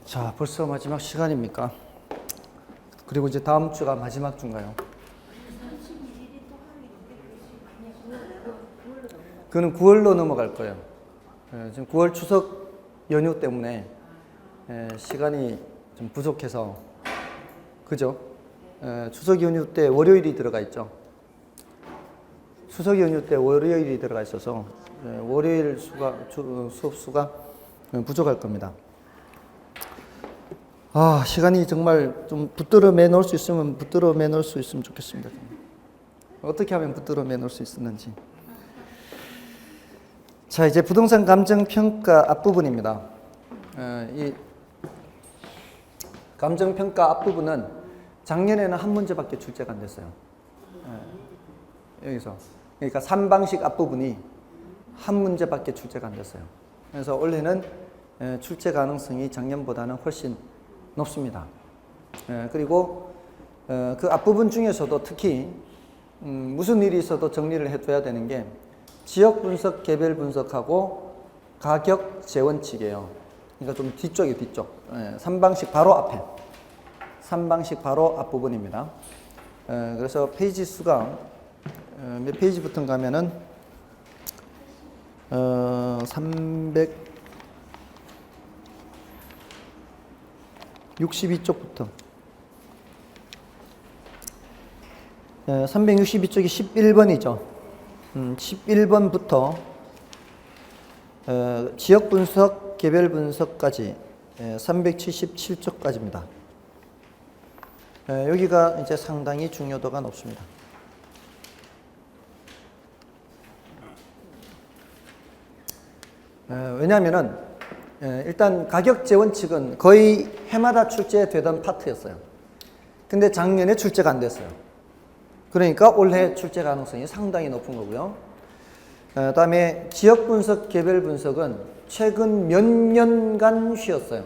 자, 벌써 마지막 시간입니까? 그리고 이제 다음 주가 마지막 주인가요? 그는 9월로 넘어갈 거예요. 지금 9월 추석 연휴 때문에 시간이 좀 부족해서, 그죠? 추석 연휴 때 월요일이 들어가 있죠. 추석 연휴 때 월요일이 들어가 있어서 월요일 수업 수가 부족할 겁니다. 시간이 정말 좀 붙들어 매놓을 수 있으면 붙들어 매놓을 수 있으면 좋겠습니다. 어떻게 하면 붙들어 매놓을 수 있었는지. 자, 이제 부동산 감정평가 앞부분입니다. 이 감정평가 앞부분은 작년에는 한 문제밖에 출제가 안 됐어요. 여기서. 그러니까 3방식 앞부분이 한 문제밖에 출제가 안 됐어요. 그래서 올해는 출제 가능성이 작년보다는 훨씬 높습니다. 그리고 그 앞부분 중에서도 특히 무슨 일이 있어도 정리를 해둬야 되는 게 지역 분석, 개별 분석하고 가격 재원칙이에요. 그러니까 좀 뒤쪽이 뒤쪽. 3방식 바로 앞에. 3방식 바로 앞부분입니다. 그래서 페이지 수가 몇 페이지부터 가면은 362쪽부터 362쪽이 11번이죠. 11번부터 지역 분석, 개별 분석까지 377쪽까지입니다. 여기가 이제 상당히 중요도가 높습니다. 왜냐하면은 일단 가격 재원칙은 거의 해마다 출제되던 파트였어요. 근데 작년에 출제가 안 됐어요. 그러니까 올해 출제 가능성이 상당히 높은 거고요. 그다음에 지역 분석, 개별 분석은 최근 몇 년간 쉬었어요.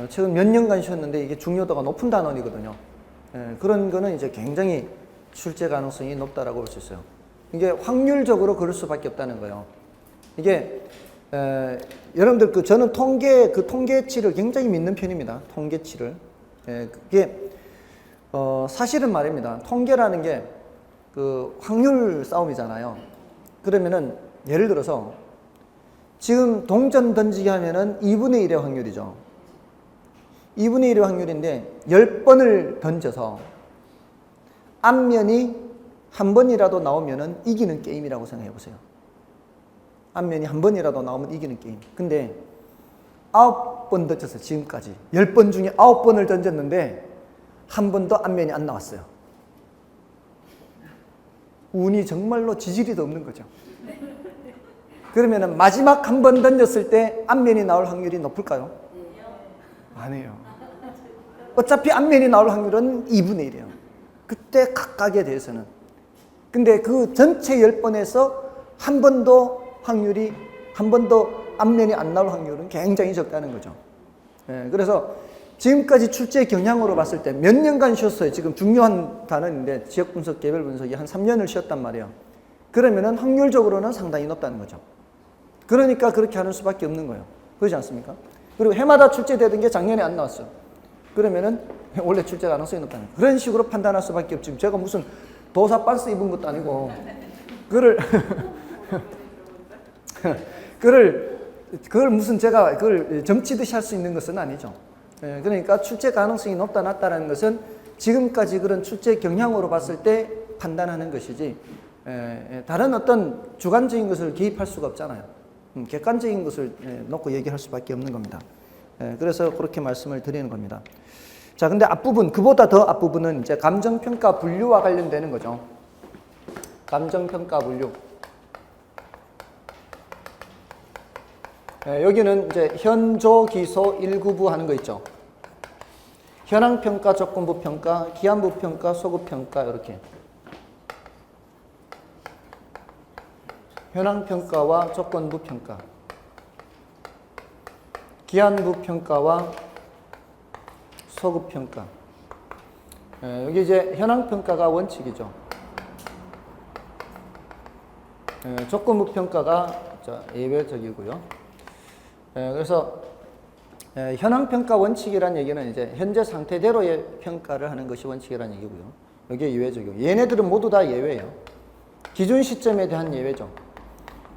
최근 몇 년간 쉬었는데 이게 중요도가 높은 단원이거든요. 그런 거는 이제 굉장히 출제 가능성이 높다라고 볼 수 있어요. 이게 확률적으로 그럴 수밖에 없다는 거예요. 이게 여러분들 저는 통계치를 굉장히 믿는 편입니다. 통계치를. 그게 사실은 말입니다. 통계라는 게 그 확률 싸움이잖아요. 그러면은 예를 들어서 지금 동전 던지기 하면은 2분의 1의 확률이죠. 2분의 1의 확률인데 10번을 던져서 앞면이 한 번이라도 나오면은 이기는 게임이라고 생각해 보세요. 앞면이 한 번이라도 나오면 이기는 게임. 근데 9번 던졌어요. 지금까지 10번 중에 9번을 던졌는데 한 번도 앞면이 안 나왔어요. 운이 정말로 지지리도 없는 거죠. 그러면 마지막 한 번 던졌을 때 앞면이 나올 확률이 높을까요? 아니에요. 어차피 앞면이 나올 확률은 2분의 1이에요. 그때 각각에 대해서는. 근데 그 전체 10번에서 한 번도 앞면이 안 나올 확률은 굉장히 적다는 거죠. 그래서 지금까지 출제 경향으로 봤을 때 몇 년간 쉬었어요. 지금 중요한 단원인데 지역 분석, 개별 분석이 한 3년을 쉬었단 말이에요. 그러면은 확률적으로는 상당히 높다는 거죠. 그러니까 그렇게 하는 수밖에 없는 거예요. 그렇지 않습니까? 그리고 해마다 출제되던 게 작년에 안 나왔어요. 그러면은 원래 출제 가능성이 높다는 거예요. 그런 식으로 판단할 수밖에 없지. 제가 무슨 도사 빤스 입은 것도 아니고 그걸 무슨 제가 그걸 점치듯이 할 수 있는 것은 아니죠. 그러니까 출제 가능성이 높다 낮다라는 것은 지금까지 그런 출제 경향으로 봤을 때 판단하는 것이지 다른 어떤 주관적인 것을 개입할 수가 없잖아요. 객관적인 것을 놓고 얘기할 수밖에 없는 겁니다. 그래서 그렇게 말씀을 드리는 겁니다. 자, 근데 앞부분, 그보다 더 앞부분은 이제 감정평가 분류와 관련되는 거죠. 감정평가 분류. 여기는 이제 현조, 기소, 1구부 하는 거 있죠. 현황평가, 조건부평가, 기한부평가, 소급평가 이렇게. 현황평가와 조건부평가, 기한부평가와 소급평가. 여기 이제 현황평가가 원칙이죠. 조건부평가가 예외적이고요. 그래서 현황평가 원칙이라는 얘기는 이제 현재 상태대로의 평가를 하는 것이 원칙이라는 얘기고요. 이게 예외적이고, 얘네들은 모두 다 예외예요. 기준 시점에 대한 예외죠.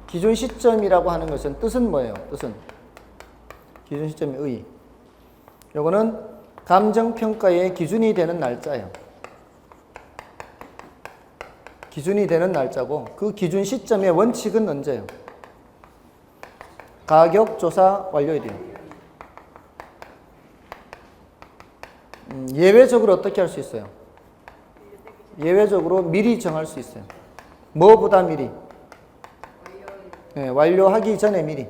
기준 시점이라고 하는 것은 뜻은 뭐예요? 뜻은 기준 시점의 의. 요거는 감정평가의 기준이 되는 날짜예요. 기준이 되는 날짜고, 그 기준 시점의 원칙은 언제예요? 가격조사 완료일이에요. 예외적으로 어떻게 할 수 있어요? 예외적으로 미리 정할 수 있어요. 뭐보다 미리? 완료하기 전에 미리.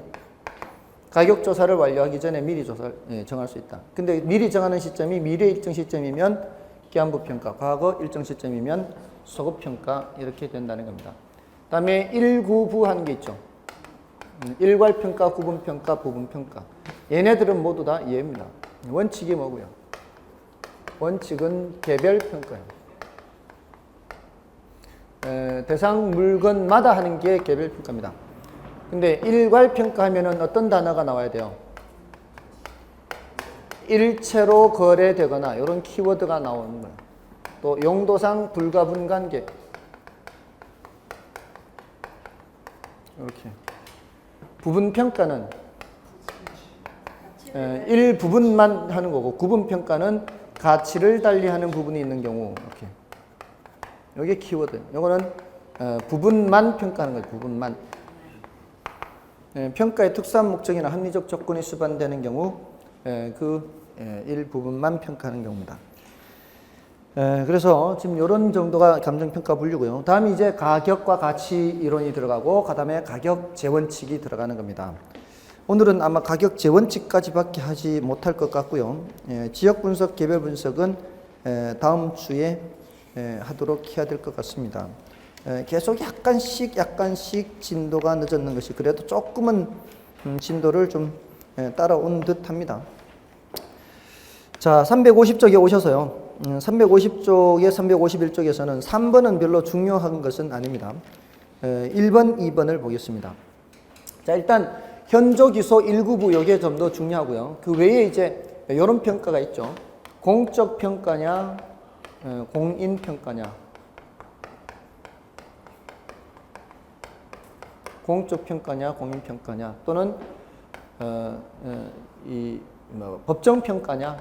가격조사를 완료하기 전에 미리 조사를 정할 수 있다. 근데 미리 정하는 시점이 미래 일정 시점이면 기한부평가, 과거 일정 시점이면 소급평가, 이렇게 된다는 겁니다. 그 다음에 일구부한 게 있죠. 일괄평가, 구분평가, 부분평가. 얘네들은 모두 다 예입니다. 원칙이 뭐고요? 원칙은 개별평가예요. 대상 물건마다 하는 게 개별평가입니다. 근데 일괄평가하면은 어떤 단어가 나와야 돼요? 일체로 거래되거나 이런 키워드가 나오는 거예요. 또 용도상 불가분관계, 이렇게. 부분평가는 일부분만 하는 거고, 구분평가는 가치를 달리하는 부분이 있는 경우, 이렇게. 이게 키워드. 이거는 부분만 평가하는 거예요. 부분만. 평가의 특수한 목적이나 합리적 조건이 수반되는 경우 그 일부분만 평가하는 경우입니다. 그래서 지금 이런 정도가 감정평가 분류고요. 다음이 이제 가격과 가치 이론이 들어가고, 그 다음에 가격 재원칙이 들어가는 겁니다. 오늘은 아마 가격 재원칙까지밖에 하지 못할 것 같고요. 지역 분석, 개별 분석은 다음 주에 하도록 해야 될 것 같습니다. 계속 약간씩 진도가 늦었는 것이, 그래도 조금은 진도를 좀 따라온 듯 합니다. 자, 350쪽에 오셔서요. 350쪽에 351쪽에서는 3번은 별로 중요한 것은 아닙니다. 1번, 2번을 보겠습니다. 자, 일단 현조기소 1구부 요게 좀 더 중요하고요. 그 외에 이제 이런 평가가 있죠. 공적 평가냐, 공인 평가냐. 공적 평가냐, 공인 평가냐, 또는 법정 평가냐,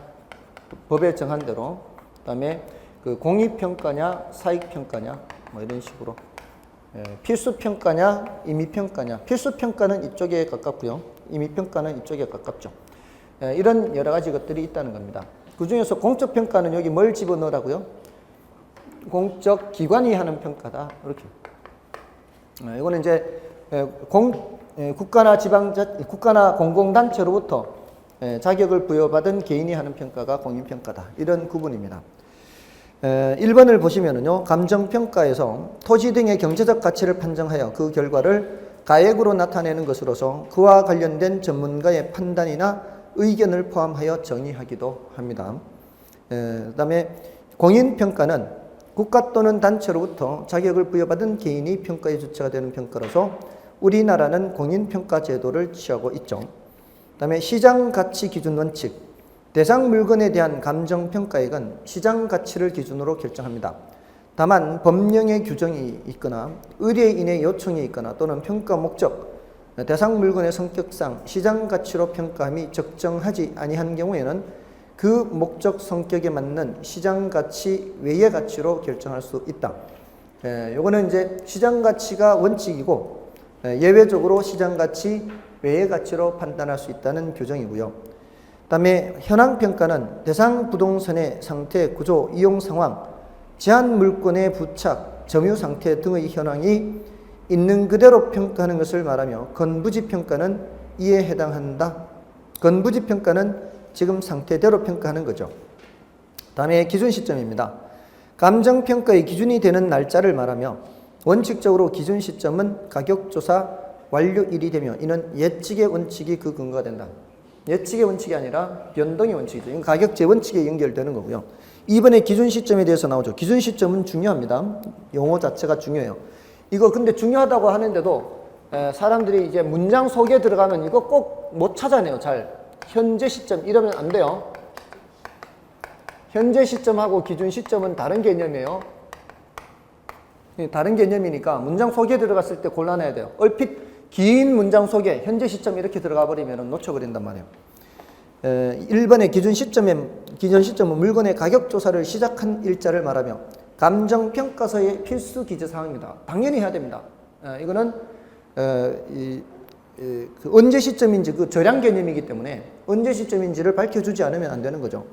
법에 정한 대로, 그다음에 그 공익 평가냐, 사익 평가냐, 뭐 이런 식으로. 필수 평가냐, 임의 평가냐. 필수 평가는 이쪽에 가깝고요. 임의 평가는 이쪽에 가깝죠. 이런 여러 가지 것들이 있다는 겁니다. 그 중에서 공적 평가는 여기 뭘 집어넣으라고요? 공적 기관이 하는 평가다. 이렇게. 이거는 이제 국가나 국가나 공공단체로부터 자격을 부여받은 개인이 하는 평가가 공인평가다. 이런 구분입니다. 1번을 보시면은요, 감정평가에서 토지 등의 경제적 가치를 판정하여 그 결과를 가액으로 나타내는 것으로서 그와 관련된 전문가의 판단이나 의견을 포함하여 정의하기도 합니다. 그 다음에 공인평가는 국가 또는 단체로부터 자격을 부여받은 개인이 평가의 주체가 되는 평가로서 우리나라는 공인평가 제도를 취하고 있죠. 그 다음에 시장가치기준 원칙. 대상 물건에 대한 감정평가액은 시장가치를 기준으로 결정합니다. 다만 법령의 규정이 있거나 의뢰인의 요청이 있거나 또는 평가 목적, 대상 물건의 성격상 시장가치로 평가함이 적정하지 아니한 경우에는 그 목적 성격에 맞는 시장가치 외의 가치로 결정할 수 있다. 요거는 이제 시장가치가 원칙이고 예외적으로 시장가치 외의 가치로 판단할 수 있다는 규정이고요. 그 다음에 현황평가는 대상 부동산의 상태, 구조, 이용 상황, 제한 물건의 부착, 점유 상태 등의 현황이 있는 그대로 평가하는 것을 말하며 건부지 평가는 이에 해당한다. 건부지 평가는 지금 상태대로 평가하는 거죠. 다음에 기준 시점입니다. 감정평가의 기준이 되는 날짜를 말하며 원칙적으로 기준 시점은 가격조사 완료일이 되며 이는 예측의 원칙이 그 근거가 된다. 예측의 원칙이 아니라 변동의 원칙이죠. 이건 가격제 원칙에 연결되는 거고요. 이번에 기준 시점에 대해서 나오죠. 기준 시점은 중요합니다. 용어 자체가 중요해요. 이거 근데 중요하다고 하는데도 사람들이 이제 문장 속에 들어가면 이거 꼭 못 찾아내요. 잘 현재 시점 이러면 안 돼요. 현재 시점하고 기준 시점은 다른 개념이에요. 다른 개념이니까 문장 속에 들어갔을 때 곤란해야 돼요. 얼핏 긴 문장 속에 현재 시점 이렇게 들어가 버리면 놓쳐버린단 말이에요. 1번의 기준 시점은 물건의 가격 조사를 시작한 일자를 말하며 감정평가서의 필수 기재사항입니다. 당연히 해야 됩니다. 이거는 그 언제 시점인지 그 절약 개념이기 때문에 언제 시점인지를 밝혀주지 않으면 안 되는 거죠.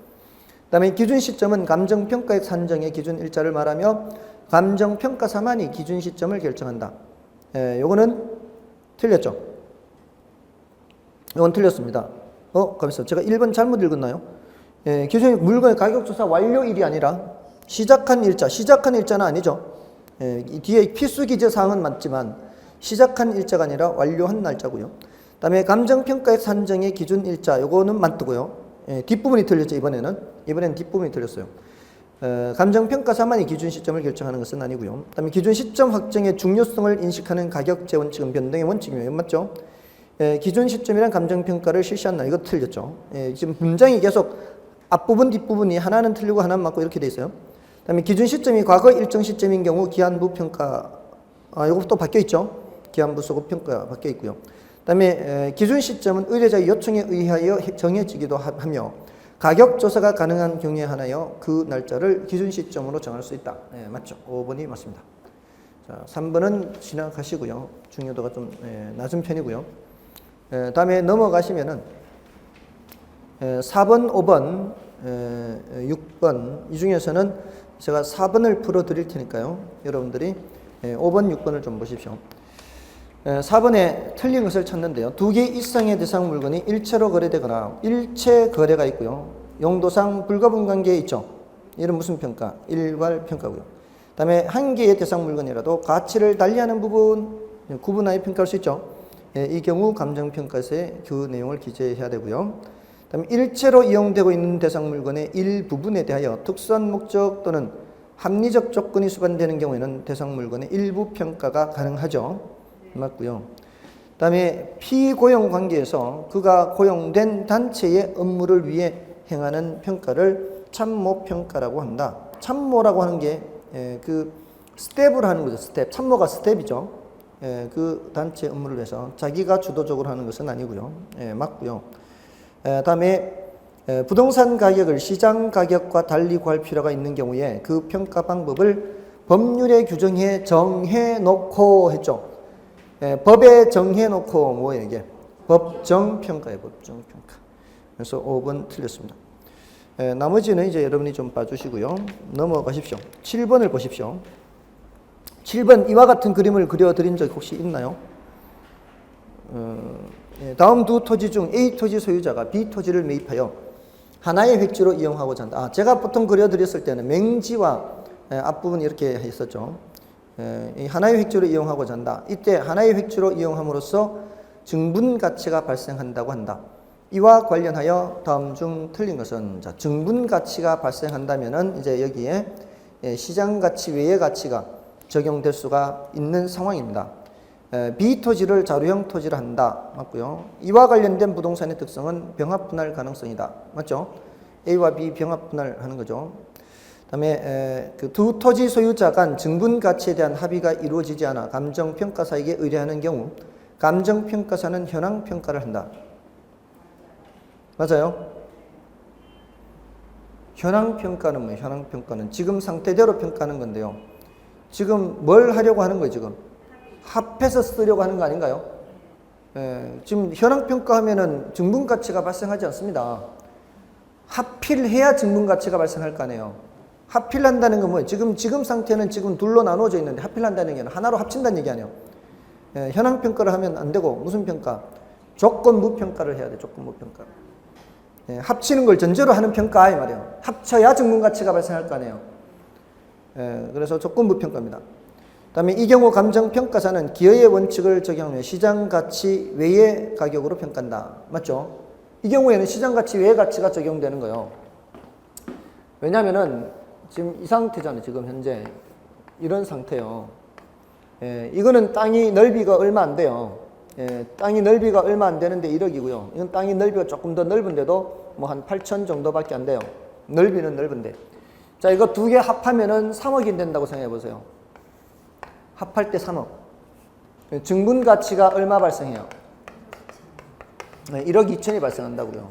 그 다음에 기준 시점은 감정평가액 산정의 기준 일자를 말하며 감정평가사만이 기준 시점을 결정한다. 요거는 틀렸죠? 요건 틀렸습니다. 가만있어. 제가 1번 잘못 읽었나요? 기준 물건의 가격조사 완료일이 아니라 시작한 일자는 아니죠. 뒤에 필수 기재사항은 맞지만 시작한 일자가 아니라 완료한 날짜고요. 그 다음에 감정평가액 산정의 기준 일자 요거는 맞고요. 뒷부분이 틀렸죠. 이번에는 뒷부분이 틀렸어요. 감정평가사만이 기준 시점을 결정하는 것은 아니고요. 그 다음에 기준 시점 확정의 중요성을 인식하는 가격제 원칙은 변동의 원칙이에요. 맞죠? 기준 시점이란 감정평가를 실시한 날. 이거 틀렸죠. 지금 문장이 계속 앞부분 뒷부분이 하나는 틀리고 하나는 맞고 이렇게 돼 있어요. 그 다음에 기준 시점이 과거 일정 시점인 경우 기한부 평가 이것도 바뀌어 있죠. 기한부 소급 평가 바뀌어 있고요. 그 다음에 기준 시점은 의뢰자의 요청에 의하여 정해지기도 하며 가격 조사가 가능한 경우에 한하여 그 날짜를 기준 시점으로 정할 수 있다. 맞죠? 5번이 맞습니다. 자, 3번은 지나가시고요. 중요도가 좀 낮은 편이고요. 다음에 넘어가시면은 4번, 5번, 6번 이 중에서는 제가 4번을 풀어 드릴 테니까요. 여러분들이 5번, 6번을 좀 보십시오. 4번에 틀린 것을 찾는데요. 2개 이상의 대상 물건이 일체로 거래되거나 일체 거래가 있고요. 용도상 불가분 관계에 있죠. 이런 무슨 평가? 일괄 평가고요. 그 다음에 한 개의 대상 물건이라도 가치를 달리하는 부분 구분하여 평가할 수 있죠. 이 경우 감정평가서에 그 내용을 기재해야 되고요. 그 다음에 일체로 이용되고 있는 대상 물건의 일부분에 대하여 특수한 목적 또는 합리적 조건이 수반되는 경우에는 대상 물건의 일부 평가가 가능하죠. 맞고요. 그 다음에 피고용 관계에서 그가 고용된 단체의 업무를 위해 행하는 평가를 참모평가라고 한다. 참모라고 하는 게 그 스텝을 하는 거죠. 스텝. 참모가 스텝이죠. 그 단체 업무를 위해서 자기가 주도적으로 하는 것은 아니고요. 맞고요. 다음에 부동산 가격을 시장 가격과 달리 구할 필요가 있는 경우에 그 평가 방법을 법률에 규정해 정해놓고 했죠. 법에 정해놓고 뭐예요 이게? 법정평가예요. 법정평가. 그래서 5번 틀렸습니다. 나머지는 이제 여러분이 좀 봐주시고요. 넘어가십시오. 7번을 보십시오. 7번 이와 같은 그림을 그려드린 적 혹시 있나요? 다음 두 토지 중 A 토지 소유자가 B 토지를 매입하여 하나의 획지로 이용하고자 한다. 제가 보통 그려드렸을 때는 맹지와 앞부분 이렇게 했었죠. 하나의 획지로 이용하고자 한다. 이때 하나의 획지로 이용함으로써 증분가치가 발생한다고 한다. 이와 관련하여 다음 중 틀린 것은 자, 증분가치가 발생한다면은 이제 여기에 시장가치 외의 가치가 적용될 수가 있는 상황입니다. B 토지를 자료형 토지로 한다. 맞고요. 이와 관련된 부동산의 특성은 병합분할 가능성이다. 맞죠? A와 B 병합분할하는 거죠. 그다음에 그 두 토지 소유자 간 증분가치에 대한 합의가 이루어지지 않아 감정평가사에게 의뢰하는 경우 감정평가사는 현황평가를 한다. 맞아요? 현황평가는 뭐예요? 현황평가는 지금 상태대로 평가하는 건데요. 지금 뭘 하려고 하는 거예요? 지금 합해서 쓰려고 하는 거 아닌가요? 지금 현황평가하면은 증분가치가 발생하지 않습니다. 합필해야 증분가치가 발생할 거 아니에요. 합필한다는 건 뭐예요? 지금 상태는 지금 둘로 나누어져 있는데 합필한다는 게 하나로 합친다는 얘기 아니에요. 현황평가를 하면 안 되고 무슨 평가? 조건부평가를 해야 돼. 조건부평가. 합치는 걸 전제로 하는 평가 이 말이에요. 합쳐야 증분가치가 발생할 거 아니에요. 그래서 조건부평가입니다. 그 다음에 이 경우 감정평가사는 기여의 원칙을 적용하며 시장가치 외의 가격으로 평가한다. 맞죠? 이 경우에는 시장가치 외의 가치가 적용되는 거예요. 왜냐면은 지금 이 상태잖아요. 지금 현재 이런 상태요. 이거는 땅이 넓이가 얼마 안 돼요. 땅이 넓이가 얼마 안 되는데 1억이고요. 이건 땅이 넓이가 조금 더 넓은데도 뭐 한 8천 정도밖에 안 돼요. 넓이는 넓은데. 자, 이거 두 개 합하면은 3억이 된다고 생각해 보세요. 합할 때 3억. 증분 가치가 얼마 발생해요? 1억 2천이 발생한다고요.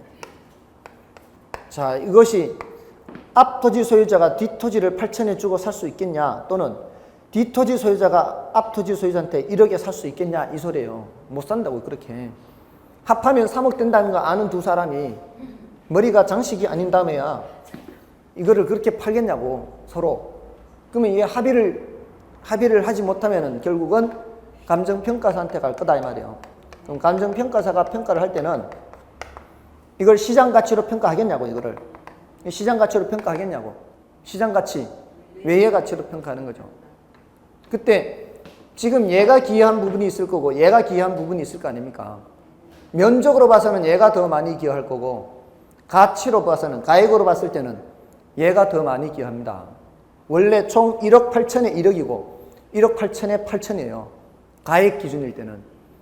자, 이것이 앞 토지 소유자가 뒷 토지를 8천에 주고 살 수 있겠냐, 또는 뒷 토지 소유자가 앞 토지 소유자한테 1억에 살 수 있겠냐, 이 소리예요. 못 산다고. 그렇게 합하면 3억 된다는 거 아는 두 사람이 머리가 장식이 아닌 다음에야 이거를 그렇게 팔겠냐고, 서로. 그러면 이게 합의를 하지 못하면은 결국은 감정평가사한테 갈 거다, 이 말이에요. 그럼 감정평가사가 평가를 할 때는 이걸 시장 가치로 평가하겠냐고, 이거를. 시장 가치로 평가하겠냐고. 시장 가치, 외의 가치로 평가하는 거죠. 그때 지금 얘가 기여한 부분이 있을 거고 얘가 기여한 부분이 있을 거 아닙니까? 면적으로 봐서는 얘가 더 많이 기여할 거고, 가치로 봐서는, 가액으로 봤을 때는 얘가 더 많이 기여합니다. 원래 총 1억 8천에 1억이고 1억 8천에 8천이에요. 가액 기준일 때는.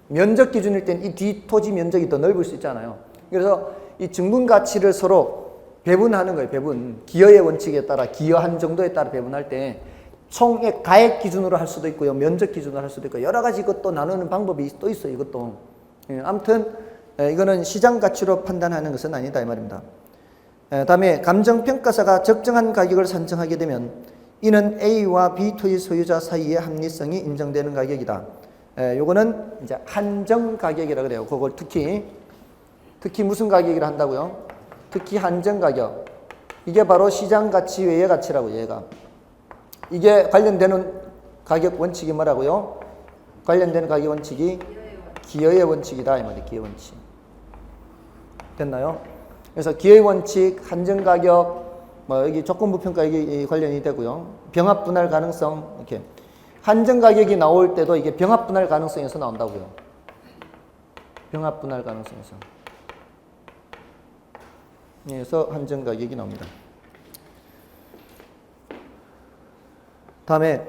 면적 기준일 때는 이 뒷토지 면적이 더 넓을 수 있잖아요. 그래서 이 증분 가치를 서로 배분하는 거예요. 배분. 기여의 원칙에 따라, 기여한 정도에 따라 배분할 때 총의 가액 기준으로 할 수도 있고요. 면적 기준으로 할 수도 있고, 여러 가지 이것도 나누는 방법이 또 있어요. 이것도. 아무튼 이거는 시장 가치로 판단하는 것은 아니다, 이 말입니다. 다음에 감정평가사가 적정한 가격을 산정하게 되면 이는 A와 B 토지 소유자 사이의 합리성이 인정되는 가격이다. 요거는 이제 한정 가격이라 그래요. 그걸 특히 무슨 가격이라 한다고요? 특히 한정 가격. 이게 바로 시장 가치 외의 가치라고, 얘가. 이게 관련되는 가격 원칙이 뭐라고요? 관련되는 가격 원칙이 기여의 원칙이다, 이 말이에요. 기여 원칙. 됐나요? 그래서 기여의 원칙, 한정 가격, 뭐 여기 조건부 평가 이게 관련이 되고요. 병합 분할 가능성, 이렇게. 한정 가격이 나올 때도 이게 병합 분할 가능성에서 나온다고요. 병합 분할 가능성에서. 그래서 한정 가격이 나옵니다. 다음에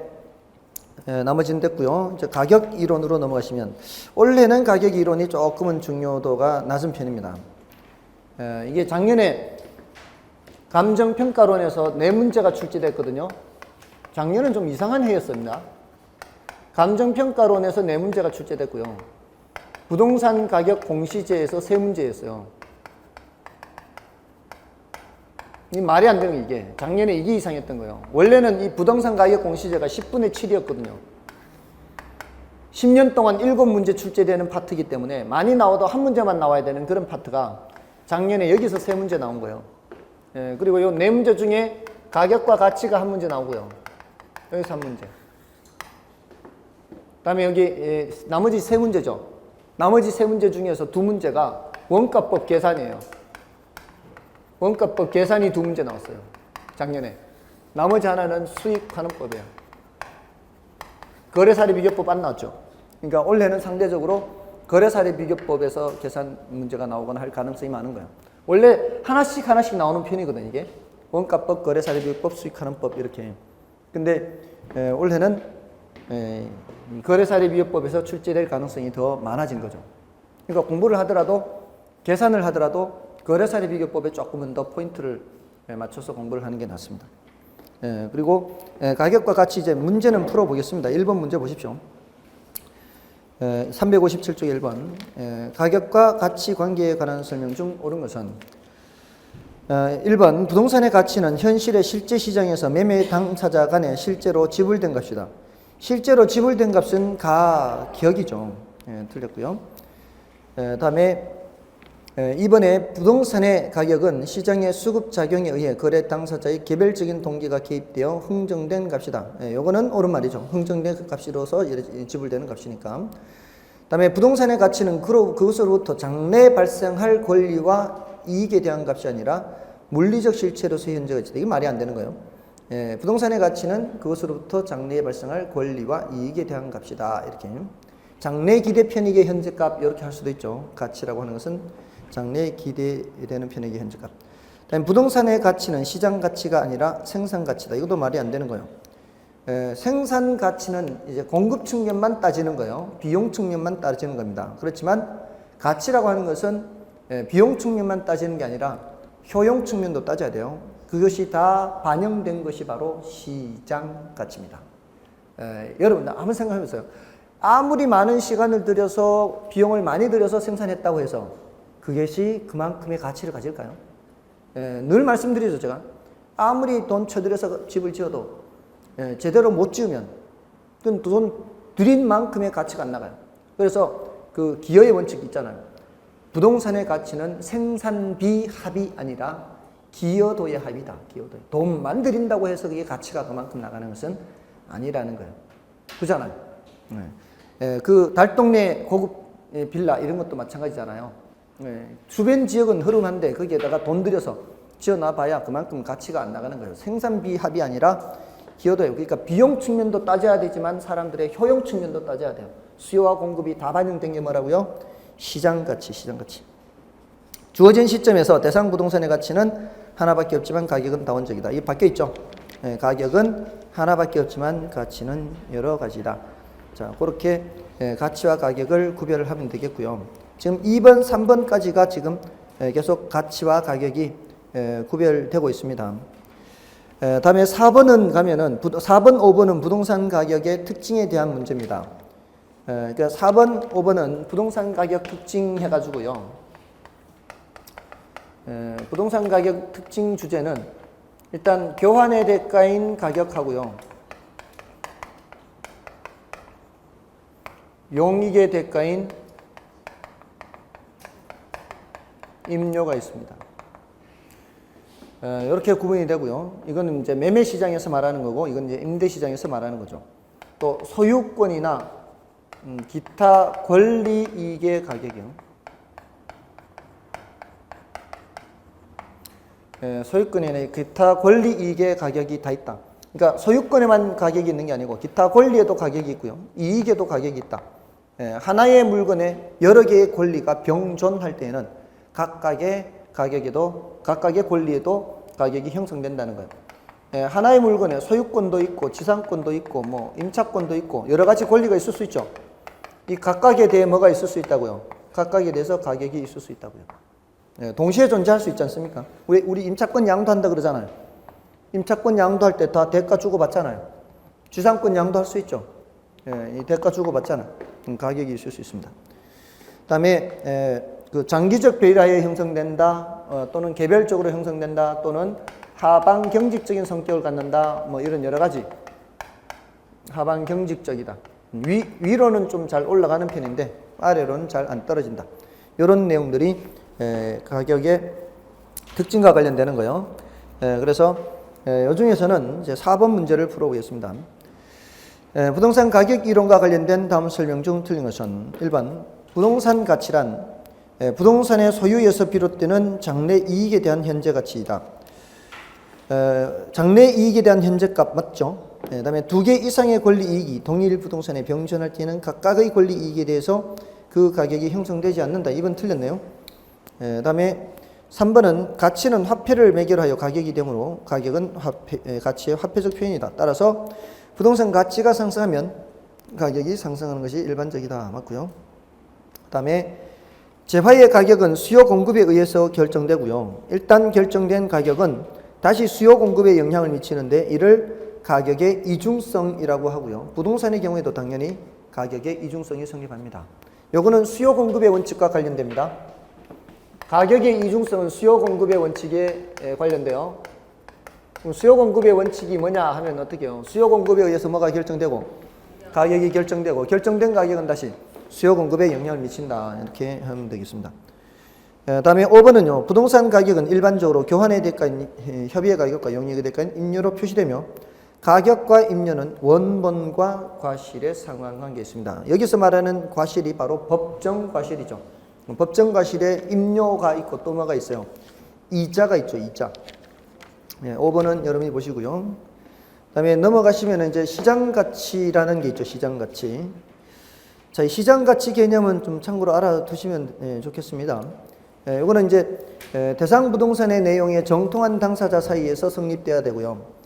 나머지는 됐고요. 이제 가격 이론으로 넘어가시면, 원래는 가격 이론이 조금은 중요도가 낮은 편입니다. 이게 작년에 감정평가론에서 네 문제가 출제됐거든요. 작년은 좀 이상한 해였습니다. 감정평가론에서 네 문제가 출제됐고요. 부동산 가격 공시제에서 세 문제였어요. 이 말이 안 되는 게, 이게 작년에 이게 이상했던 거예요. 원래는 이 부동산 가격 공시제가 10분의 7이었거든요. 10년 동안 7문제 출제되는 파트이기 때문에 많이 나와도 한 문제만 나와야 되는 그런 파트가 작년에 여기서 세 문제 나온 거예요. 그리고 이 네 문제 중에 가격과 가치가 한 문제 나오고요. 여기서 한 문제. 그다음에 여기 나머지 세 문제죠. 나머지 세 문제 중에서 두 문제가 원가법 계산이에요. 원가법 계산이 두 문제 나왔어요. 작년에. 나머지 하나는 수익환원법이에요. 거래사례 비교법 안 나왔죠. 그러니까 올해는 상대적으로 거래사례 비교법에서 계산 문제가 나오거나 할 가능성이 많은 거예요. 원래 하나씩 나오는 편이거든요, 이게. 원가법, 거래사례 비교법, 수익환원법 이렇게. 근데 올해는 거래사례 비교법에서 출제될 가능성이 더 많아진 거죠. 그러니까 공부를 하더라도, 계산을 하더라도 거래사례 비교법에 조금은 더 포인트를 맞춰서 공부를 하는 게 낫습니다. 그리고 가격과 가치, 이제 문제는 풀어보겠습니다. 1번 문제 보십시오. 357쪽 1번. 가격과 가치 관계에 관한 설명 중 옳은 것은 1번 부동산의 가치는 현실의 실제 시장에서 매매 당사자 간에 실제로 지불된 값이다. 실제로 지불된 값은 가격이죠. 틀렸고요. 다음에 2번에 부동산의 가격은 시장의 수급작용에 의해 거래 당사자의 개별적인 동기가 개입되어 흥정된 값이다. 요거는 옳은 말이죠. 흥정된 값으로서 지불되는 값이니까. 다음에 부동산의 가치는 그것으로부터 장래 발생할 권리와 이익에 대한 값이 아니라 물리적 실체로서의 현재가 있다. 이게 말이 안 되는 거예요. 부동산의 가치는 그것으로부터 장래에 발생할 권리와 이익에 대한 값이다. 이렇게. 장래 기대 편익의 현재값 이렇게 할 수도 있죠. 가치라고 하는 것은 장래에 기대되는 편익의 현재값. 다음 부동산의 가치는 시장 가치가 아니라 생산 가치다. 이것도 말이 안 되는 거예요. 생산 가치는 이제 공급 측면만 따지는 거예요. 비용 측면만 따지는 겁니다. 그렇지만 가치라고 하는 것은 비용 측면만 따지는 게 아니라 효용 측면도 따져야 돼요. 그것이 다 반영된 것이 바로 시장 가치입니다. 여러분 한번 생각해 보세요. 아무리 많은 시간을 들여서 비용을 많이 들여서 생산했다고 해서 그것이 그만큼의 가치를 가질까요? 늘 말씀드리죠. 제가 아무리 돈 쳐들여서 집을 지어도 제대로 못 지으면 돈 들인 만큼의 가치가 안 나가요. 그래서 그 기여의 원칙 있잖아요. 부동산의 가치는 생산비 합이 아니라 기여도의 합이다. 기여도. 돈만 들인다고 해서 그게 가치가 그만큼 나가는 것은 아니라는 거예요. 그잖아요. 그 달동네 고급 빌라 이런 것도 마찬가지잖아요. 주변 지역은 흐름한데 거기에다가 돈 들여서 지어놔봐야 그만큼 가치가 안 나가는 거예요. 생산비 합이 아니라 기여도예요. 그러니까 비용 측면도 따져야 되지만 사람들의 효용 측면도 따져야 돼요. 수요와 공급이 다 반영된 게 뭐라고요? 시장 가치, 시장 가치. 주어진 시점에서 대상 부동산의 가치는 하나밖에 없지만 가격은 다원적이다. 이게 바뀌어 있죠. 가격은 하나밖에 없지만 가치는 여러 가지다. 자, 그렇게 가치와 가격을 구별을 하면 되겠고요. 지금 2번, 3번까지가 지금 계속 가치와 가격이 구별되고 있습니다. 다음에 4번은 가면은 4번, 5번은 부동산 가격의 특징에 대한 문제입니다. 그러니까 4번, 5번은 부동산 가격 특징 해가지고요. 부동산 가격 특징 주제는 일단 교환의 대가인 가격하고요. 용익의 대가인 임료가 있습니다. 이렇게 구분이 되고요. 이거는 이제 매매 시장에서 말하는 거고, 이건 이제 임대 시장에서 말하는 거죠. 또 소유권이나 기타 권리 이익의 가격이요. 소유권이나 기타 권리 이익의 가격이 다 있다. 그러니까 소유권에만 가격이 있는 게 아니고 기타 권리에도 가격이 있고요. 이익에도 가격이 있다. 하나의 물건에 여러 개의 권리가 병존할 때에는 각각의 가격에도 각각의 권리에도 가격이 형성된다는 거예요. 하나의 물건에 소유권도 있고 지상권도 있고 뭐 임차권도 있고 여러 가지 권리가 있을 수 있죠. 이 각각에 대해 뭐가 있을 수 있다고요? 각각에 대해서 가격이 있을 수 있다고요. 동시에 존재할 수 있지 않습니까? 우리 임차권 양도한다 그러잖아요. 임차권 양도할 때 다 대가 주고 받잖아요. 지상권 양도할 수 있죠. 이 대가 주고 받잖아요. 가격이 있을 수 있습니다. 그다음에 그 장기적 배라에 형성된다, 또는 개별적으로 형성된다, 또는 하방 경직적인 성격을 갖는다, 뭐 이런 여러 가지. 하방 경직적이다. 위로는 좀 잘 올라가는 편인데 아래로는 잘 안 떨어진다. 이런 내용들이 가격의 특징과 관련되는 거예요. 그래서 이 중에서는 이제 4번 문제를 풀어보겠습니다. 부동산 가격 이론과 관련된 다음 설명 중 틀린 것은 1번 부동산 가치란 부동산의 소유에서 비롯되는 장래 이익에 대한 현재 가치이다. 장래 이익에 대한 현재값 맞죠? 그다음에 두 개 이상의 권리 이익이 동일 부동산에 병존할 때는 각각의 권리 이익에 대해서 그 가격이 형성되지 않는다. 2번 틀렸네요. 그다음에 3번은 가치는 화폐를 매개로 하여 가격이 되므로 가격은 가치의 화폐적 표현이다. 따라서 부동산 가치가 상승하면 가격이 상승하는 것이 일반적이다. 맞고요. 그다음에 재화의 가격은 수요 공급에 의해서 결정되고요. 일단 결정된 가격은 다시 수요 공급에 영향을 미치는데 이를 가격의 이중성이라고 하고요. 부동산의 경우에도 당연히 가격의 이중성이 성립합니다. 요거는 수요 공급의 원칙과 관련됩니다. 가격의 이중성은 수요 공급의 원칙에 관련돼요. 그럼 수요 공급의 원칙이 뭐냐 하면 어떻게 해요? 수요 공급에 의해서 뭐가 결정되고 가격이 결정되고 결정된 가격은 다시 수요 공급에 영향을 미친다. 이렇게 하면 되겠습니다. 다음에 5번은요. 부동산 가격은 일반적으로 교환의 대가인 협의의 가격과 용익의 대가인 임료로 표시되며 가격과 임료는 원본과 과실의 상환관계에 있습니다. 여기서 말하는 과실이 바로 법정 과실이죠. 법정 과실에 임료가 있고 또 뭐가 있어요? 이자가 있죠. 이자. 5번은 여러분이 보시고요. 그다음에 넘어가시면 이제 시장 가치라는 게 있죠. 시장 가치. 자, 이 시장 가치 개념은 좀 참고로 알아두시면 좋겠습니다. 이거는 이제 대상 부동산의 내용에 정통한 당사자 사이에서 성립돼야 되고요.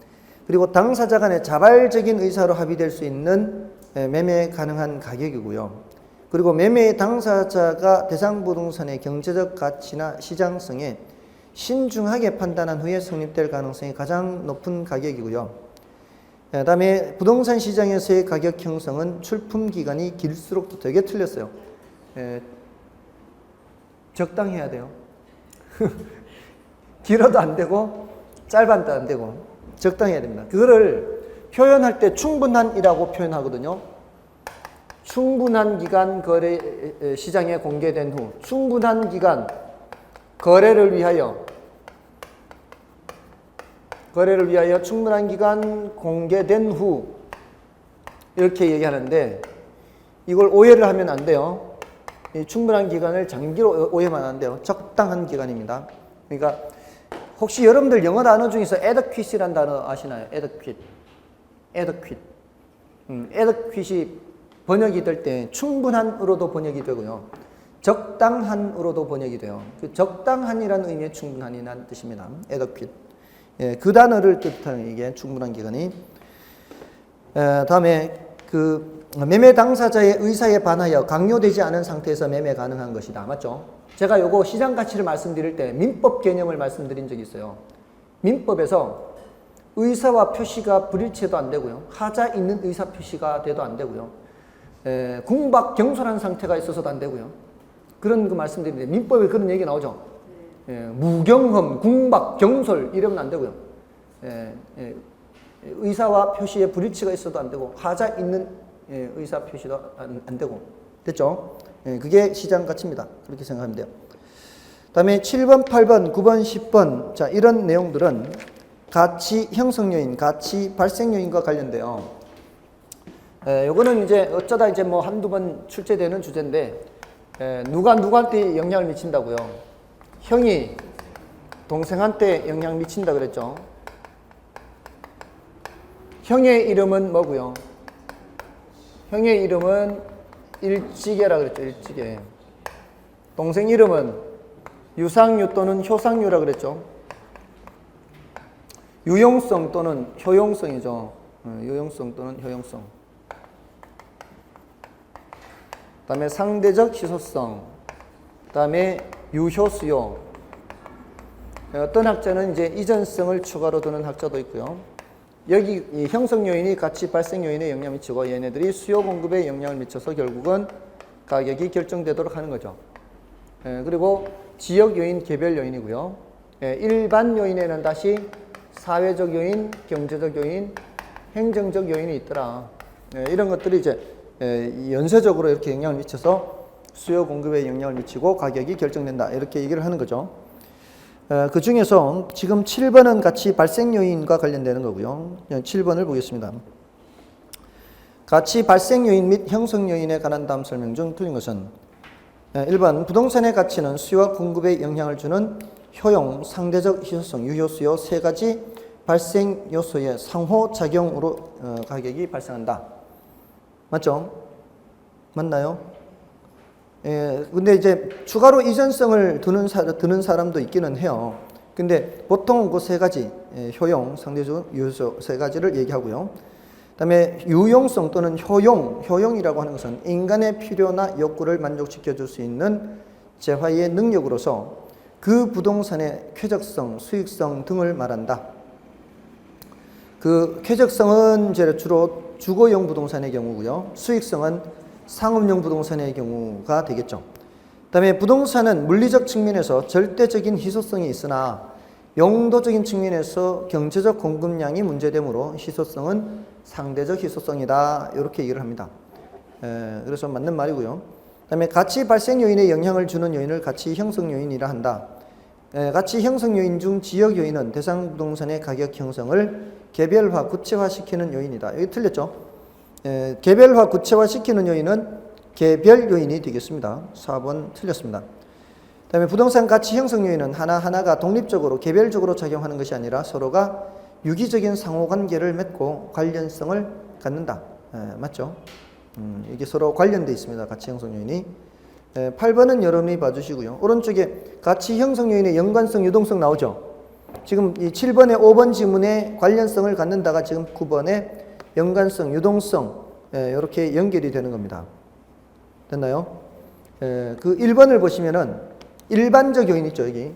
그리고 당사자 간의 자발적인 의사로 합의될 수 있는 매매 가능한 가격이고요. 그리고 매매 당사자가 대상 부동산의 경제적 가치나 시장성에 신중하게 판단한 후에 성립될 가능성이 가장 높은 가격이고요. 그다음에 부동산 시장에서의 가격 형성은 출품 기간이 길수록 또 되게 틀렸어요. 적당해야 돼요. 길어도 안 되고 짧아도 안 되고 적당해야 됩니다. 그거를 표현할 때 충분한이라고 표현하거든요. 충분한 기간 거래 시장에 공개된 후, 충분한 기간 거래를 위하여 충분한 기간 공개된 후 이렇게 얘기하는데 이걸 오해를 하면 안 돼요. 이 충분한 기간을 장기로 오해하면 안 돼요. 적당한 기간입니다. 그러니까 혹시 여러분들 영어 단어 중에서 adequate이라는 단어 아시나요? adequate이 번역이 될 때 충분한으로도 번역이 되고요. 적당한으로도 번역이 돼요. 그 적당한이라는 의미의 충분한이라는 뜻입니다. adequate. 그 단어를 뜻하는 이게 충분한 기간이. 다음에 그 매매 당사자의 의사에 반하여 강요되지 않은 상태에서 매매 가능한 것이다. 맞죠? 제가 요거 시장 가치를 말씀드릴 때 민법 개념을 말씀드린 적이 있어요. 민법에서 의사와 표시가 불일치해도 안 되고요. 하자 있는 의사 표시가 돼도 안 되고요. 궁박 경솔한 상태가 있어서도 안 되고요. 그런 거 말씀드리는데 민법에 그런 얘기 나오죠. 무경험, 궁박, 경솔 이러면 안 되고요. 의사와 표시에 불일치가 있어도 안 되고 하자 있는 의사 표시도 안 되고 됐죠? 그게 시장 가치입니다. 그렇게 생각하면 돼요. 다음에 7번, 8번, 9번, 10번 자 이런 내용들은 가치 형성 요인, 가치 발생 요인과 관련돼요. 요거는 이제 어쩌다 이제 뭐 한두 번 출제되는 주제인데 누가 누구한테 영향을 미친다고요? 형이 동생한테 영향 미친다 그랬죠. 형의 이름은 뭐고요? 형의 이름은 일지계라 그랬죠. 일지계. 동생 이름은 유상유 또는 효상유라 그랬죠. 유용성 또는 효용성이죠. 유용성 또는 효용성. 그 다음에 상대적 희소성. 그 다음에 유효수요. 어떤 학자는 이제 이전성을 추가로 두는 학자도 있고요. 여기 이 형성 요인이 가치 발생 요인에 영향을 미치고 얘네들이 수요 공급에 영향을 미쳐서 결국은 가격이 결정되도록 하는 거죠. 그리고 지역 요인, 개별 요인이고요. 일반 요인에는 다시 사회적 요인, 경제적 요인, 행정적 요인이 있더라. 이런 것들이 이제 연쇄적으로 이렇게 영향을 미쳐서 수요 공급에 영향을 미치고 가격이 결정된다. 이렇게 얘기를 하는 거죠. 그 중에서 지금 7번은 가치 발생 요인과 관련되는 거고요. 7번을 보겠습니다. 가치 발생 요인 및 형성 요인에 관한 다음 설명 중 틀린 것은 1번 부동산의 가치는 수요와 공급에 영향을 주는 효용, 상대적 희소성, 유효수요 세 가지 발생 요소의 상호작용으로 가격이 발생한다. 맞죠? 맞나요? 근데 이제 추가로 이전성을 드는 사람도 있기는 해요. 근데 보통 그 세 가지, 효용, 상대적, 유효수 세 가지를 얘기하고요. 그 다음에 유용성 또는 효용이라고 하는 것은 인간의 필요나 욕구를 만족시켜 줄 수 있는 재화의 능력으로서 그 부동산의 쾌적성, 수익성 등을 말한다. 그 쾌적성은 이제 주로 주거용 부동산의 경우고요. 수익성은 상업용 부동산의 경우가 되겠죠. 그 다음에 부동산은 물리적 측면에서 절대적인 희소성이 있으나 용도적인 측면에서 경제적 공급량이 문제되므로 희소성은 상대적 희소성이다. 이렇게 얘기를 합니다. 그래서 맞는 말이고요. 그 다음에 가치 발생 요인에 영향을 주는 요인을 가치 형성 요인이라 한다. 가치 형성 요인 중 지역 요인은 대상 부동산의 가격 형성을 개별화, 구체화시키는 요인이다. 여기 틀렸죠? 개별화, 구체화시키는 요인은 개별 요인이 되겠습니다. 4번 틀렸습니다. 그 다음에 부동산 가치 형성 요인은 하나하나가 독립적으로 개별적으로 작용하는 것이 아니라 서로가 유기적인 상호관계를 맺고 관련성을 갖는다. 맞죠? 이게 서로 관련되어 있습니다. 가치 형성 요인이. 8번은 여러분이 봐주시고요. 오른쪽에 가치 형성 요인의 연관성, 유동성 나오죠? 지금 이 7번에 5번 지문에 관련성을 갖는다가 지금 9번에 연관성, 유동성 이렇게 연결이 되는 겁니다. 됐나요? 그 1번을 보시면은 일반적 요인 있죠, 여기.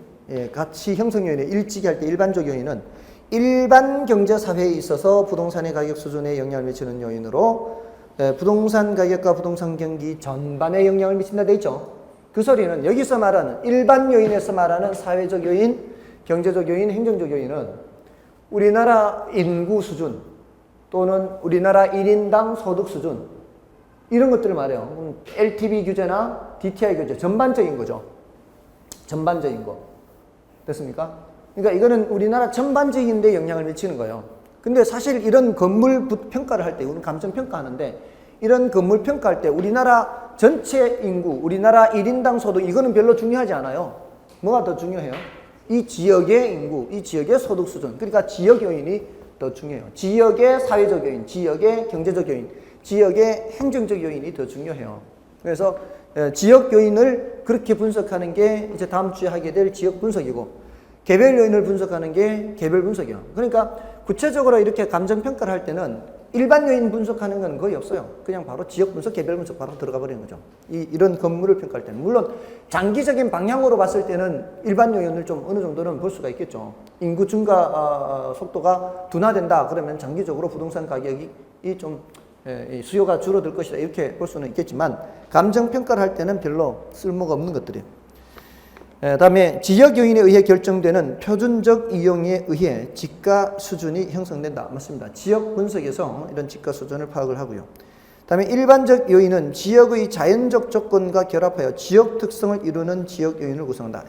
가치 형성 요인에 일찍이 할 때 일반적 요인은 일반 경제 사회에 있어서 부동산의 가격 수준에 영향을 미치는 요인으로 부동산 가격과 부동산 경기 전반에 영향을 미친다 돼 있죠. 그 소리는 여기서 말하는 일반 요인에서 말하는 사회적 요인, 경제적 요인, 행정적 요인은 우리나라 인구 수준 또는 우리나라 1인당 소득 수준 이런 것들을 말해요. LTV 규제나 DTI 규제 전반적인 거죠. 전반적인 거. 됐습니까? 그러니까 이거는 우리나라 전반적인 데 영향을 미치는 거예요. 근데 사실 이런 건물 평가를 할 때, 우리는 감정 평가하는데 이런 건물 평가할 때 우리나라 전체 인구, 우리나라 1인당 소득 이거는 별로 중요하지 않아요. 뭐가 더 중요해요? 이 지역의 인구, 이 지역의 소득 수준. 그러니까 지역 요인이 더 중요해요. 지역의 사회적 요인, 지역의 경제적 요인, 지역의 행정적 요인이 더 중요해요. 그래서 지역 요인을 그렇게 분석하는 게 이제 다음 주에 하게 될 지역 분석이고 개별 요인을 분석하는 게 개별 분석이에요. 그러니까 구체적으로 이렇게 감정 평가를 할 때는 일반 요인 분석하는 건 거의 없어요. 그냥 바로 지역 분석, 개별 분석 바로 들어가 버리는 거죠. 이런 건물을 평가할 때는. 물론 장기적인 방향으로 봤을 때는 일반 요인을 좀 어느 정도는 볼 수가 있겠죠. 인구 증가 속도가 둔화된다 그러면 장기적으로 부동산 가격이 좀 수요가 줄어들 것이다 이렇게 볼 수는 있겠지만 감정 평가를 할 때는 별로 쓸모가 없는 것들이에요. 다음에 지역 요인에 의해 결정되는 표준적 이용에 의해 지가 수준이 형성된다. 맞습니다. 지역 분석에서 이런 지가 수준을 파악을 하고요. 다음에 일반적 요인은 지역의 자연적 조건과 결합하여 지역 특성을 이루는 지역 요인을 구성한다.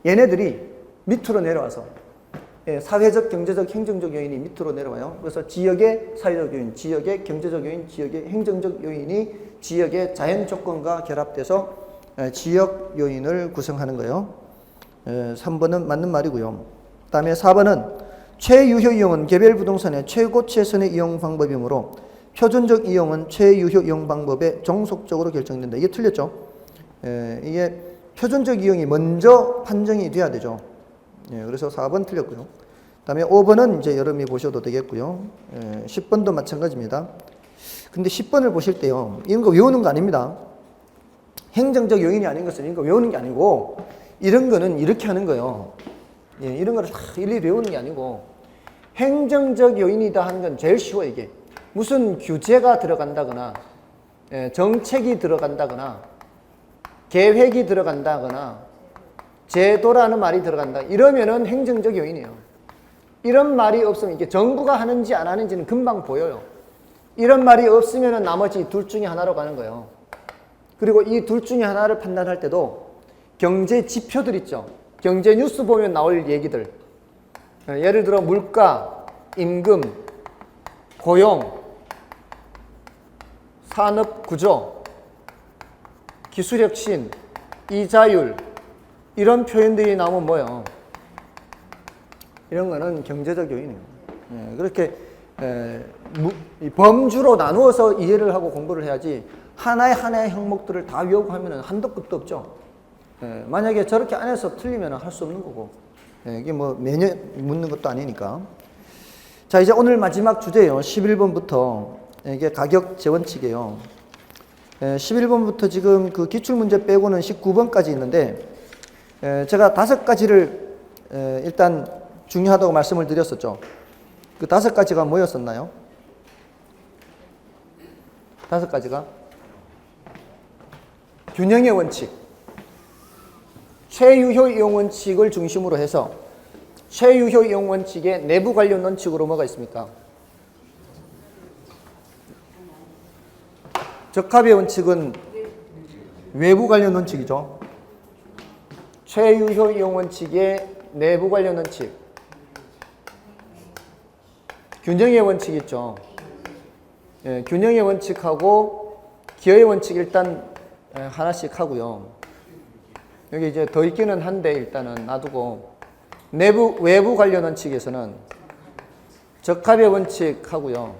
얘네들이 밑으로 내려와서 사회적, 경제적, 행정적 요인이 밑으로 내려와요. 그래서 지역의 사회적 요인, 지역의 경제적 요인, 지역의 행정적 요인이 지역의 자연 조건과 결합돼서 지역 요인을 구성하는 거예요. 3번은 맞는 말이고요. 그 다음에 4번은 최유효 이용은 개별 부동산의 최고 최선의 이용 방법이므로 표준적 이용은 최유효 이용 방법에 종속적으로 결정된다. 이게 틀렸죠? 이게 표준적 이용이 먼저 판정이 돼야 되죠. 그래서 4번 틀렸고요. 그 다음에 5번은 이제 여러분이 보셔도 되겠고요. 10번도 마찬가지입니다. 근데 10번을 보실 때요. 이런 거 외우는 거 아닙니다. 행정적 요인이 아닌 것은 이거 외우는 게 아니고 이런 거는 이렇게 하는 거예요. 이런 거를 일일이 외우는 게 아니고 행정적 요인이다 하는 건 제일 쉬워 이게. 무슨 규제가 들어간다거나 정책이 들어간다거나 계획이 들어간다거나 제도라는 말이 들어간다. 이러면은 행정적 요인이에요. 이런 말이 없으면 이게 정부가 하는지 안 하는지는 금방 보여요. 이런 말이 없으면은 나머지 둘 중에 하나로 가는 거예요. 그리고 이 둘 중에 하나를 판단할 때도 경제 지표들 있죠. 경제 뉴스 보면 나올 얘기들. 예를 들어 물가, 임금, 고용, 산업 구조, 기술혁신, 이자율 이런 표현들이 나오면 뭐예요? 이런 거는 경제적 요인이에요. 그렇게 범주로 나누어서 이해를 하고 공부를 해야지 하나의 항목들을 다 외우고 하면 한도 끝도 없죠. 만약에 저렇게 안 해서 틀리면 할 수 없는 거고 이게 뭐 매년 묻는 것도 아니니까. 자, 이제 오늘 마지막 주제예요. 11번부터 이게 가격 재원칙이에요. 11번부터 지금 그 기출문제 빼고는 19번까지 있는데 제가 5가지를 일단 중요하다고 말씀을 드렸었죠. 그 5가지가 뭐였었나요? 5가지가 균형의 원칙, 최유효 이용 원칙을 중심으로 해서 최유효 이용 원칙의 내부 관련 원칙으로 뭐가 있습니까? 적합의 원칙은 외부 관련 원칙이죠. 최유효 이용 원칙의 내부 관련 원칙, 균형의 원칙 있죠. 균형의 원칙하고 기여의 원칙 일단 하나씩 하고요. 여기 이제 더 있기는 한데 일단은 놔두고 외부 관련 원칙에서는 적합의 원칙 하고요.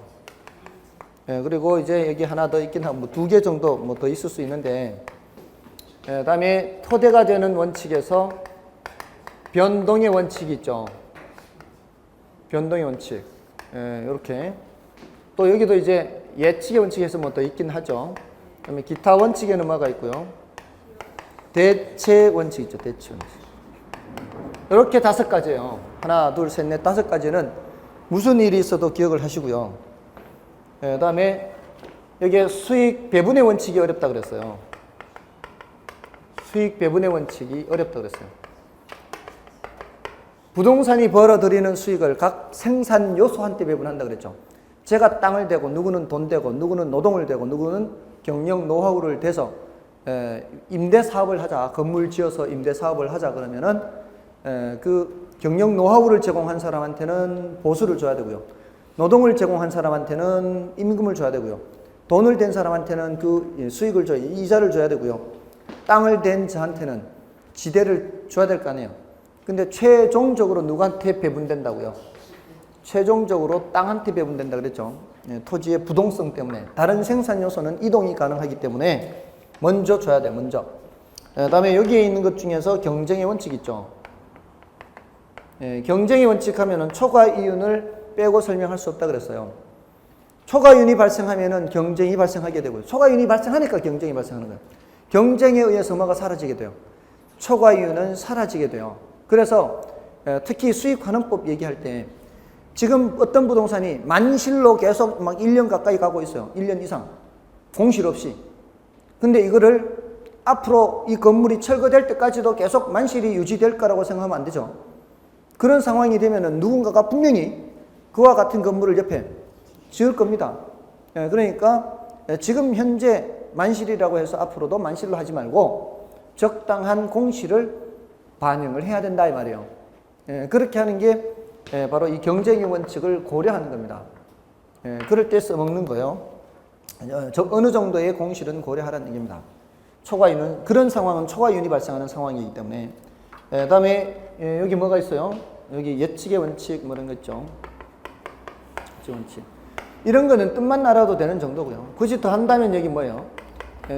그리고 이제 여기 하나 더 있긴 하고 뭐 2개 정도 뭐 더 있을 수 있는데 그다음에 토대가 되는 원칙에서 변동의 원칙이 있죠. 변동의 원칙. 이렇게. 또 여기도 이제 예측의 원칙에서 뭐 더 있긴 하죠. 그다음에 기타 원칙에는 뭐가 있고요. 대체 원칙 있죠. 대체 원칙. 이렇게 5가지예요. 하나, 둘, 셋, 넷, 5가지는 무슨 일이 있어도 기억을 하시고요. 그다음에 여기에 수익 배분의 원칙이 어렵다 그랬어요. 수익 배분의 원칙이 어렵다 그랬어요. 부동산이 벌어들이는 수익을 각 생산 요소한테 배분한다 그랬죠. 제가 땅을 대고 누구는 돈 대고 누구는 노동을 대고 누구는 경영 노하우를 대서 임대 사업을 하자, 건물 지어서 임대 사업을 하자 그러면은 그 경영 노하우를 제공한 사람한테는 보수를 줘야 되고요. 노동을 제공한 사람한테는 임금을 줘야 되고요. 돈을 댄 사람한테는 그 수익을 줘야, 이자를 줘야 되고요. 땅을 댄 저한테는 지대를 줘야 될 거 아니에요. 근데 최종적으로 누구한테 배분된다고요? 최종적으로 땅한테 배분된다 그랬죠. 토지의 부동성 때문에. 다른 생산 요소는 이동이 가능하기 때문에 먼저 줘야 돼, 먼저. 그다음에 여기에 있는 것 중에서 경쟁의 원칙 있죠. 경쟁의 원칙 하면은 초과이윤을 빼고 설명할 수 없다 그랬어요. 초과이윤이 발생하면은 경쟁이 발생하게 되고요. 초과이윤이 발생하니까 경쟁이 발생하는 거예요. 경쟁에 의해서 뭐가 사라지게 돼요. 초과이윤은 사라지게 돼요. 그래서 특히 수익환원법 얘기할 때 지금 어떤 부동산이 만실로 계속 막 1년 가까이 가고 있어요. 1년 이상. 공실 없이. 근데 이거를 앞으로 이 건물이 철거될 때까지도 계속 만실이 유지될 거라고 생각하면 안 되죠. 그런 상황이 되면은 누군가가 분명히 그와 같은 건물을 옆에 지을 겁니다. 그러니까 지금 현재 만실이라고 해서 앞으로도 만실로 하지 말고 적당한 공실을 반영을 해야 된다 이 말이에요. 그렇게 하는 게 바로 이 경쟁의 원칙을 고려하는 겁니다. 그럴 때 써먹는 거예요. 어느 정도의 공실은 고려하라는 얘기입니다. 초과이윤은, 그런 상황은 초과이윤이 발생하는 상황이기 때문에. 다음에 여기 뭐가 있어요? 여기 예측의 원칙 뭐 이런 거 있죠. 예측 원칙. 이런 거는 뜻만 알아도 되는 정도고요. 굳이 더 한다면 여기 뭐예요?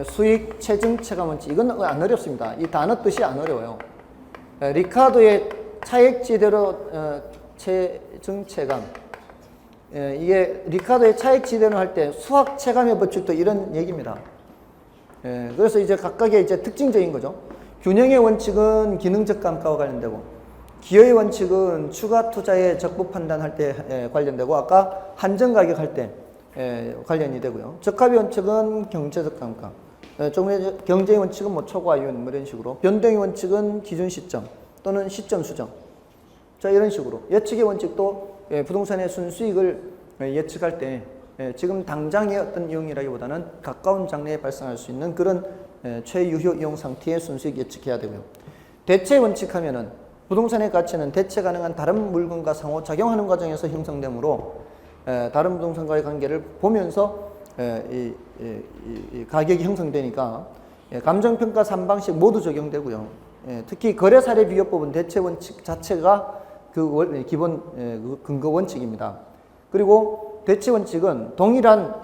수익 체증 체감 원칙. 이건 안 어렵습니다. 이 단어 뜻이 안 어려워요. 리카르도의 차액지대로 체증 체감. 이게 리카르도의 차액지대로 할 때 수학 체감의 법칙도 이런 얘기입니다. 그래서 이제 각각의 이제 특징적인 거죠. 균형의 원칙은 기능적 감가와 관련되고, 기여의 원칙은 추가 투자의 적부 판단할 때 관련되고, 아까 한정 가격 할 때 관련이 되고요. 적합의 원칙은 경제적 감가, 경제의 원칙은 뭐 초과이윤 뭐 이런 식으로, 변동의 원칙은 기준 시점 또는 시점 수정. 자, 이런 식으로. 예측의 원칙도 부동산의 순수익을 예측할 때 지금 당장의 어떤 이용이라기보다는 가까운 장래에 발생할 수 있는 그런 최유효 이용 상태의 순수익 예측해야 되고요. 대체 원칙 하면은 부동산의 가치는 대체 가능한 다른 물건과 상호작용하는 과정에서 형성되므로 다른 부동산과의 관계를 보면서 이 가격이 형성되니까 감정평가 3방식 모두 적용되고요. 특히 거래사례비교법은 대체 원칙 자체가 그 기본 근거 원칙입니다. 그리고 대체 원칙은 동일한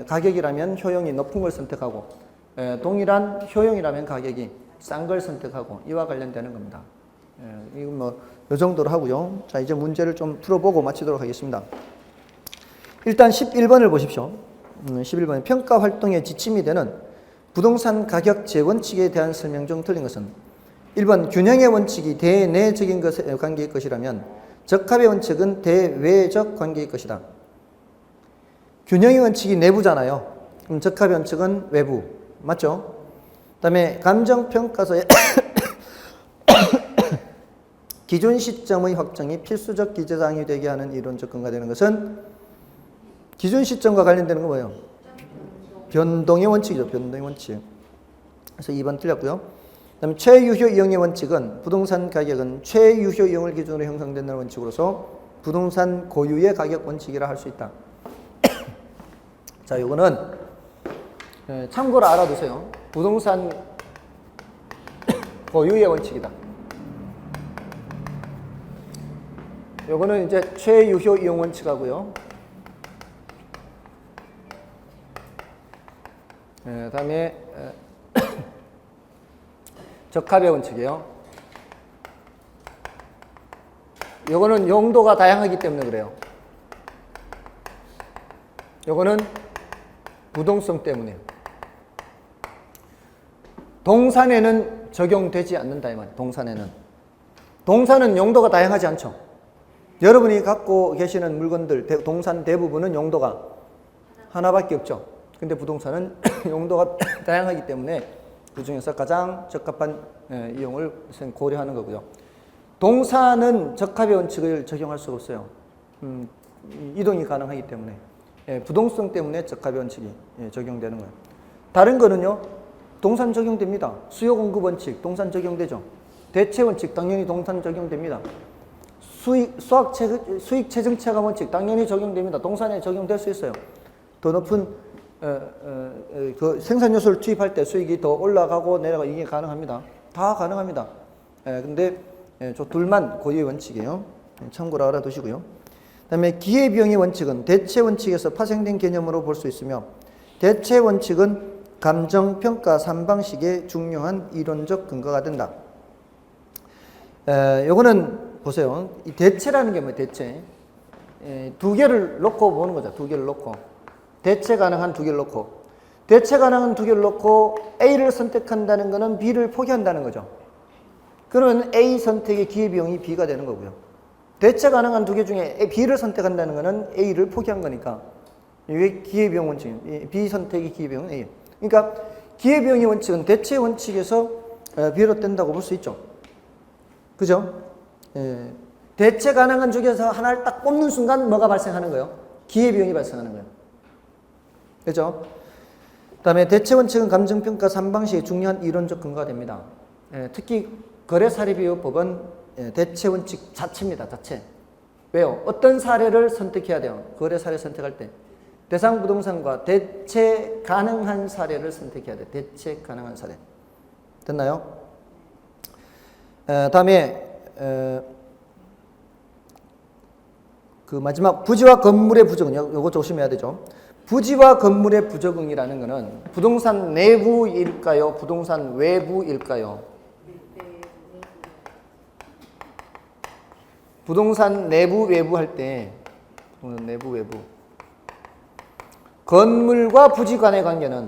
가격이라면 효용이 높은 걸 선택하고 동일한 효용이라면 가격이 싼 걸 선택하고 이와 관련되는 겁니다. 이건 뭐 이 정도로 하고요. 자, 이제 문제를 좀 풀어보고 마치도록 하겠습니다. 일단 11번을 보십시오. 11번 평가 활동의 지침이 되는 부동산 가격 재원칙에 대한 설명 중 틀린 것은 1번 균형의 원칙이 대내적인 관계일 것이라면 적합의 원칙은 대외적 관계일 것이다. 균형의 원칙이 내부잖아요. 그럼 적합의 원칙은 외부. 맞죠? 그 다음에 감정평가서의 기준 시점의 확정이 필수적 기재사항이 되게 하는 이론적 근거가 되는 것은 기준 시점과 관련되는 건 뭐예요? 변동의 원칙이죠. 변동의 원칙. 그래서 2번 틀렸고요. 그 다음에 최유효 이용의 원칙은 부동산 가격은 최유효 이용을 기준으로 형성된다는 원칙으로서 부동산 고유의 가격 원칙이라 할 수 있다. 자, 요거는 참고로 알아두세요. 부동산 고유의 원칙이다. 요거는 이제 최유효 이용 원칙하고요. 다음에 적합의 원칙이에요. 요거는 용도가 다양하기 때문에 그래요. 요거는 부동성 때문이에요. 동산에는 적용되지 않는다 이 말이에요. 동산에는. 동산은 용도가 다양하지 않죠. 여러분이 갖고 계시는 물건들, 동산 대부분은 용도가 하나밖에 없죠. 근데 부동산은 용도가 다양하기 때문에 그 중에서 가장 적합한 이용을 고려하는 거고요. 동산은 적합의 원칙을 적용할 수가 없어요. 이동이 가능하기 때문에. 부동성 때문에 적합의 원칙이 적용되는 거예요. 다른 거는요, 동산 적용됩니다. 수요 공급 원칙, 동산 적용되죠. 대체 원칙, 당연히 동산 적용됩니다. 수익 체증 체감 원칙, 당연히 적용됩니다. 동산에 적용될 수 있어요. 더 높은 그 생산 요소를 투입할 때 수익이 더 올라가고 내려가고 이게 가능합니다. 다 가능합니다. 근데 저 둘만 고유의 원칙이에요. 참고로 알아두시고요. 그다음에 기회비용의 원칙은 대체 원칙에서 파생된 개념으로 볼 수 있으며, 대체 원칙은 감정평가 3방식의 중요한 이론적 근거가 된다. 요거는 보세요. 이 대체라는 게 뭐예요? 대체. 두 개를 놓고 보는 거죠. 두 개를 놓고. 대체 가능한 두 개를 놓고. 대체 가능한 두 개를 놓고 A를 선택한다는 것은 B를 포기한다는 거죠. 그러면 A 선택의 기회비용이 B가 되는 거고요. 대체 가능한 두 개 중에 B를 선택한다는 것은 A를 포기한 거니까 이게 기회비용 원칙이에요. B 선택의 기회비용은 A. 그러니까 기회비용의 원칙은 대체 원칙에서 비롯된다고 볼 수 있죠. 그죠? 대체 가능한 중에서 하나를 딱 뽑는 순간 뭐가 발생하는 거예요? 기회비용이 발생하는 거예요. 그죠? 그 다음에 대체 원칙은 감정평가 3방식의 중요한 이론적 근거가 됩니다. 특히 거래사례비율법은 대체 원칙 자체입니다. 자체. 왜요? 어떤 사례를 선택해야 돼요? 거래사례 선택할 때. 대상 부동산과 대체 가능한 사례를 선택해야 돼요. 대체 가능한 사례. 됐나요? 다음에 그 마지막 부지와 건물의 부적응요. 요거 조심해야 되죠. 부지와 건물의 부적응이라는 거는 부동산 내부일까요? 부동산 외부일까요? 부동산 내부 외부 할 때 내부 외부 건물과 부지 간의 관계는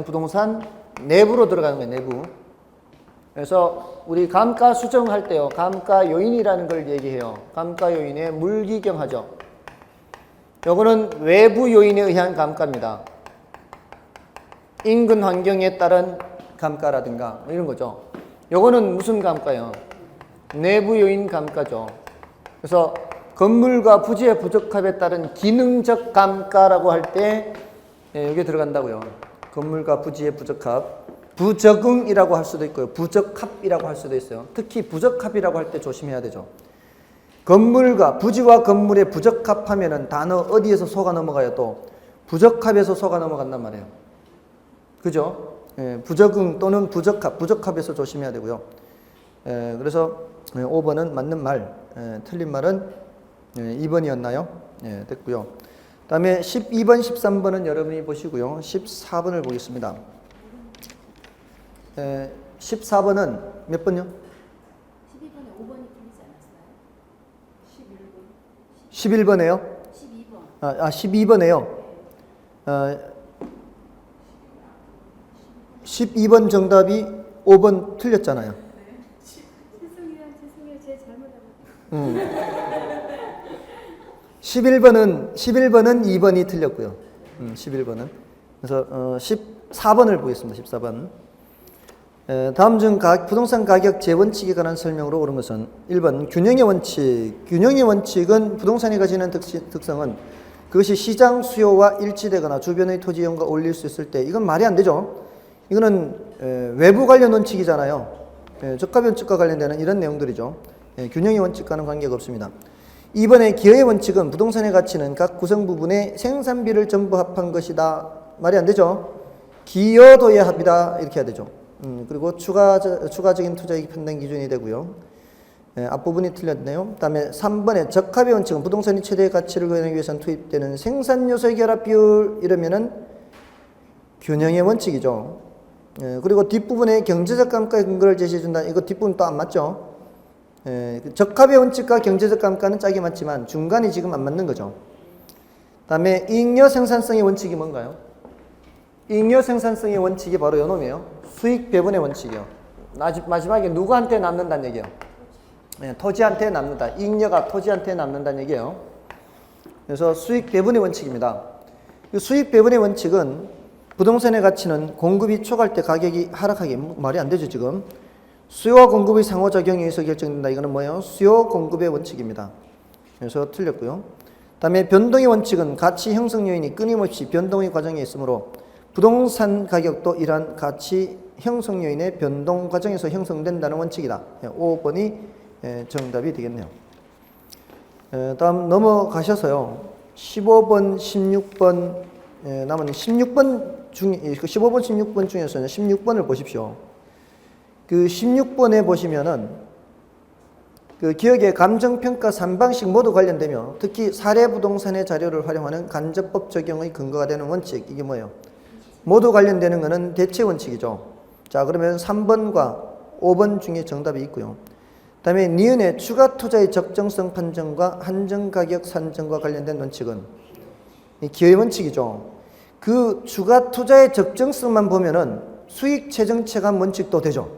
부동산 내부로 들어가는 거예요. 내부. 그래서 우리 감가 수정할 때요, 감가 요인이라는 걸 얘기해요. 감가 요인에 물기경하죠. 요거는 외부 요인에 의한 감가입니다. 인근 환경에 따른 감가라든가 이런 거죠. 요거는 무슨 감가예요? 내부 요인 감가죠. 그래서 건물과 부지의 부적합에 따른 기능적 감가라고 할 때 여기에 들어간다고요. 건물과 부지의 부적합. 부적응이라고 할 수도 있고요. 부적합이라고 할 수도 있어요. 특히 부적합이라고 할 때 조심해야 되죠. 건물과 부지와 건물의 부적합하면은 단어 어디에서 속아 넘어가요? 또 부적합에서 속아 넘어간단 말이에요. 그죠? 부적응 또는 부적합에서 조심해야 되고요. 그래서 5번은 맞는 말, 틀린 말은 2번이었나요? 됐고요. 그 다음에 12번, 13번은 여러분이 보시고요. 14번을 보겠습니다. 14번은 몇 번요? 12번에 5번이 틀리지 않았어요? 11번에요? 12번. 12번에요. 12번 정답이 5번 틀렸잖아요. 죄송해요. 제 잘못하고. 11번은 2번이 틀렸고요. 11번은. 그래서 14번을 보겠습니다. 14번. 다음 중 부동산 가격 재원칙에 관한 설명으로 옳은 것은 1번 균형의 원칙. 균형의 원칙은 부동산이 가지는 특성은 그것이 시장 수요와 일치되거나 주변의 토지 이용과 어울릴 수 있을 때, 이건 말이 안 되죠. 이거는 외부 관련 원칙이잖아요. 적합의 원칙과 관련되는 이런 내용들이죠. 균형의 원칙과는 관계가 없습니다. 2번의 기여의 원칙은 부동산의 가치는 각 구성 부분의 생산비를 전부 합한 것이다. 말이 안 되죠. 기여도의 합이다. 이렇게 해야 되죠. 그리고 추가적인 투자이익 판단 기준이 되고요. 앞부분이 틀렸네요. 그 다음에 3번의 적합의 원칙은 부동산이 최대의 가치를 구현하기 위해서는 투입되는 생산 요소의 결합 비율, 이러면은 균형의 원칙이죠. 그리고 뒷부분에 경제적 감가의 근거를 제시해준다. 이거 뒷부분 또 안 맞죠? 적합의 원칙과 경제적 감가는 짝이 맞지만 중간이 지금 안 맞는 거죠. 다음에 잉여 생산성의 원칙이 뭔가요? 잉여 생산성의 원칙이 바로 요 놈이에요. 수익 배분의 원칙이요. 마지막에 누구한테 남는다는 얘기예요? 토지한테 남는다. 잉여가 토지한테 남는다는 얘기예요. 그래서 수익 배분의 원칙입니다. 이 수익 배분의 원칙은 부동산의 가치는 공급이 초과할 때 가격이 하락하기 말이 안 되죠 지금. 수요와 공급의 상호작용에 의해서 결정된다. 이거는 뭐예요? 수요 공급의 원칙입니다. 그래서 틀렸고요. 다음에 변동의 원칙은 가치 형성 요인이 끊임없이 변동의 과정에 있으므로 부동산 가격도 이러한 가치 형성 요인의 변동 과정에서 형성된다는 원칙이다. 5번이 정답이 되겠네요. 다음 넘어가셔서요. 15번, 16번 남은 16번 중에 15번, 16번 중에서는 16번을 보십시오. 그 16번에 보시면은 그 기업의 감정평가 3방식 모두 관련되며 특히 사례부동산의 자료를 활용하는 간접법 적용의 근거가 되는 원칙. 이게 뭐예요? 모두 관련되는 것은 대체 원칙이죠. 자, 그러면 3번과 5번 중에 정답이 있고요. 그 다음에 니은의 추가 투자의 적정성 판정과 한정가격 산정과 관련된 원칙은 이 기회 원칙이죠. 그 추가 투자의 적정성만 보면은 수익 최종 체감 원칙도 되죠.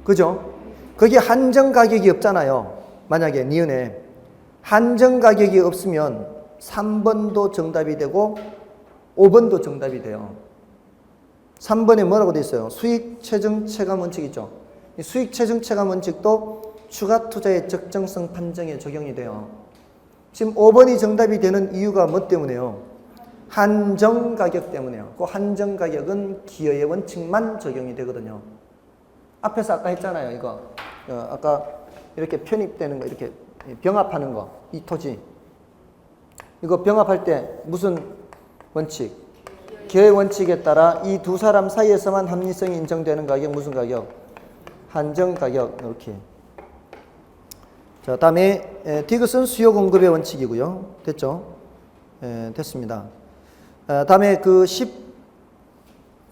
그죠? 거기 한정 가격이 없잖아요. 만약에 니은에 한정 가격이 없으면 3번도 정답이 되고 5번도 정답이 돼요. 3번에 뭐라고 돼 있어요? 수익 최종 체감 원칙 있죠. 이 수익 최종 체감 원칙도 추가 투자의 적정성 판정에 적용이 돼요. 지금 5번이 정답이 되는 이유가 뭐 때문에요? 한정 가격 때문에요. 그 한정 가격은 기여의 원칙만 적용이 되거든요. 앞에서 아까 했잖아요. 이거 아까 이렇게 편입되는 거, 이렇게 병합하는 거, 이 토지 이거 병합할 때 무슨 원칙? 기여의 원칙에 따라 이 두 사람 사이에서만 합리성이 인정되는 가격 무슨 가격? 한정 가격. 이렇게. 자, 다음에 디귿은 수요 공급의 원칙이고요. 됐죠? 됐습니다. 다음에 그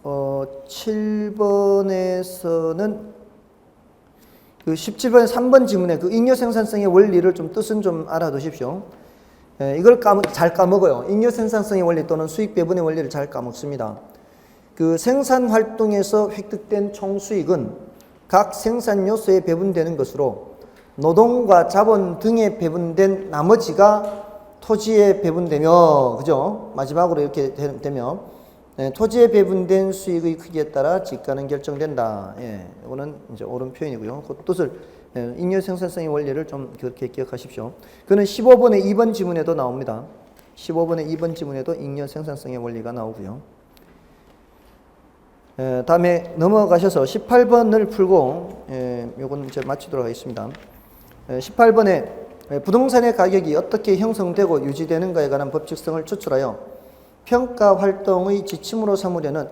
7번에서는 그 17번의 3번 지문에 그 잉여 생산성의 원리를 좀 뜻은 좀 알아두십시오. 이걸 잘 까먹어요. 잉여 생산성의 원리 또는 수익 배분의 원리를 잘 까먹습니다. 그 생산 활동에서 획득된 총 수익은 각 생산 요소에 배분되는 것으로 노동과 자본 등에 배분된 나머지가 토지에 배분되며, 그죠? 마지막으로 이렇게 되며, 토지에 배분된 수익의 크기에 따라 지가는 결정된다. 이거는 이제 옳은 표현이고요. 그 뜻을, 잉여 생산성의 원리를 좀 그렇게 기억하십시오. 그는 15번의 2번 지문에도 나옵니다. 15번의 2번 지문에도 잉여 생산성의 원리가 나오고요. 다음에 넘어가셔서 18번을 풀고, 요건 이제 마치도록 하겠습니다. 18번에 부동산의 가격이 어떻게 형성되고 유지되는가에 관한 법칙성을 추출하여 평가 활동의 지침으로 삼으려는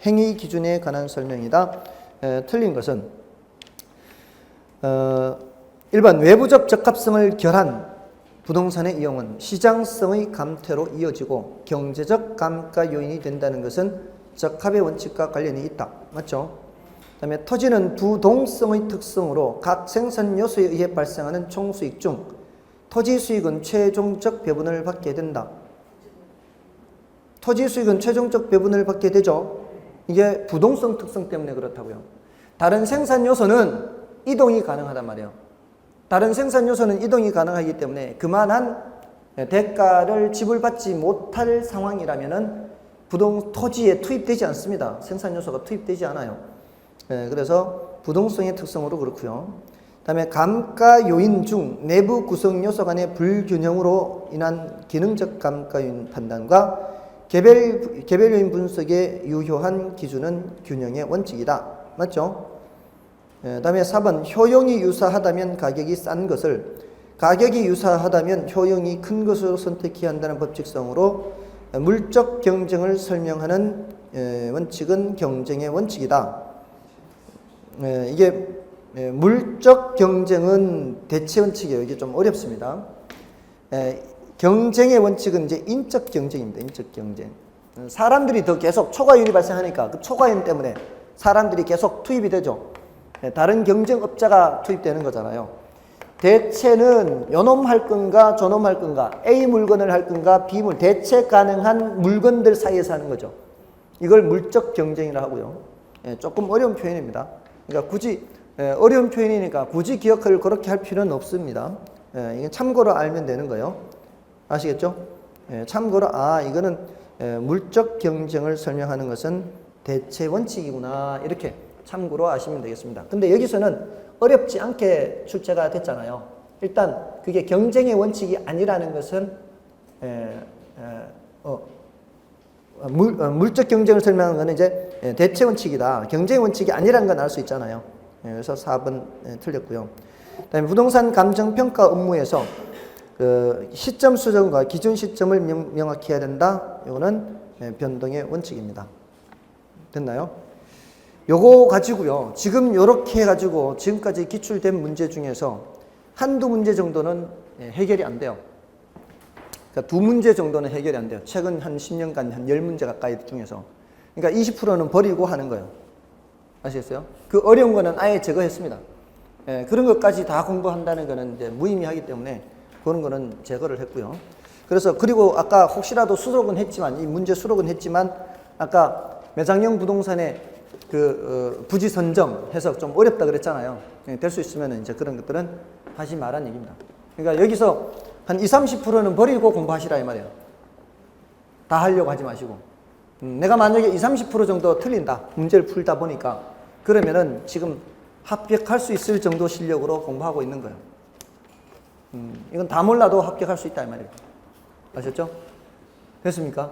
행위 기준에 관한 설명이다. 틀린 것은 1번 외부적 적합성을 결한 부동산의 이용은 시장성의 감퇴로 이어지고 경제적 감가 요인이 된다는 것은 적합의 원칙과 관련이 있다. 맞죠? 그 다음에 토지는 부동성의 특성으로 각 생산 요소에 의해 발생하는 총수익 중 토지 수익은 최종적 배분을 받게 된다. 토지 수익은 최종적 배분을 받게 되죠. 이게 부동성 특성 때문에 그렇다고요. 다른 생산 요소는 이동이 가능하단 말이에요. 다른 생산 요소는 이동이 가능하기 때문에 그만한 대가를 지불받지 못할 상황이라면은 토지에 투입되지 않습니다. 생산 요소가 투입되지 않아요. 그래서 부동성의 특성으로 그렇고요. 그다음에 감가 요인 중 내부 구성 요소 간의 불균형으로 인한 기능적 감가 요인 판단과 개별 요인 분석에 유효한 기준은 균형의 원칙이다. 맞죠? 그다음에 4번 효용이 유사하다면 가격이 싼 것을 가격이 유사하다면 효용이 큰 것으로 선택해야 한다는 법칙성으로 물적 경쟁을 설명하는 원칙은 경쟁의 원칙이다. 이게 물적 경쟁은 대체 원칙이에요. 이게 좀 어렵습니다. 경쟁의 원칙은 이제 인적 경쟁입니다. 인적 경쟁. 사람들이 더 계속 초과이윤이 발생하니까 그 초과이윤 때문에 사람들이 계속 투입이 되죠. 다른 경쟁업자가 투입되는 거잖아요. 대체는 요놈 할 건가 저놈 할 건가, A 물건을 할 건가 B 물건, 대체 가능한 물건들 사이에서 하는 거죠. 이걸 물적 경쟁이라 하고요. 조금 어려운 표현입니다. 그러니까 굳이 어려운 표현이니까 굳이 기억을 그렇게 할 필요는 없습니다. 이게 참고로 알면 되는 거예요. 아시겠죠? 참고로 이거는 물적 경쟁을 설명하는 것은 대체 원칙이구나, 이렇게 참고로 아시면 되겠습니다. 근데 여기서는 어렵지 않게 출제가 됐잖아요. 일단 그게 경쟁의 원칙이 아니라는 것은 물적 경쟁을 설명하는 것은 이제 대체 원칙이다. 경쟁 원칙이 아니라는 건 알 수 있잖아요. 그래서 4번 틀렸고요. 그다음에 부동산 감정평가 업무에서 그 시점 수정과 기준 시점을 명확히 해야 된다. 이거는 변동의 원칙입니다. 됐나요? 요거 가지고요. 지금 요렇게 해가지고 지금까지 기출된 문제 중에서 한두 문제 정도는 해결이 안 돼요. 그러니까 두 문제 정도는 해결이 안 돼요. 최근 한 10년간 한 10문제 가까이 중에서. 그러니까 20%는 버리고 하는 거예요. 아시겠어요? 그 어려운 거는 아예 제거했습니다. 그런 것까지 다 공부한다는 거는 이제 무의미하기 때문에 그런 거는 제거를 했고요. 그래서 그리고 아까 혹시라도 수록은 했지만, 이 문제 수록은 했지만, 아까 매장형 부동산의 그 부지 선정 해석 좀 어렵다 그랬잖아요. 될 수 있으면 이제 그런 것들은 하지 말란 얘기입니다. 그러니까 여기서 한 20, 30%는 버리고 공부하시라 이 말이에요. 다 하려고 하지 마시고. 내가 만약에 20, 30% 정도 틀린다, 문제를 풀다 보니까, 그러면은 지금 합격할 수 있을 정도 실력으로 공부하고 있는 거예요. 이건 다 몰라도 합격할 수 있다 이 말이에요. 아셨죠? 됐습니까?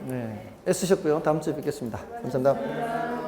네. 애쓰셨고요. 다음 주에 뵙겠습니다. 감사합니다.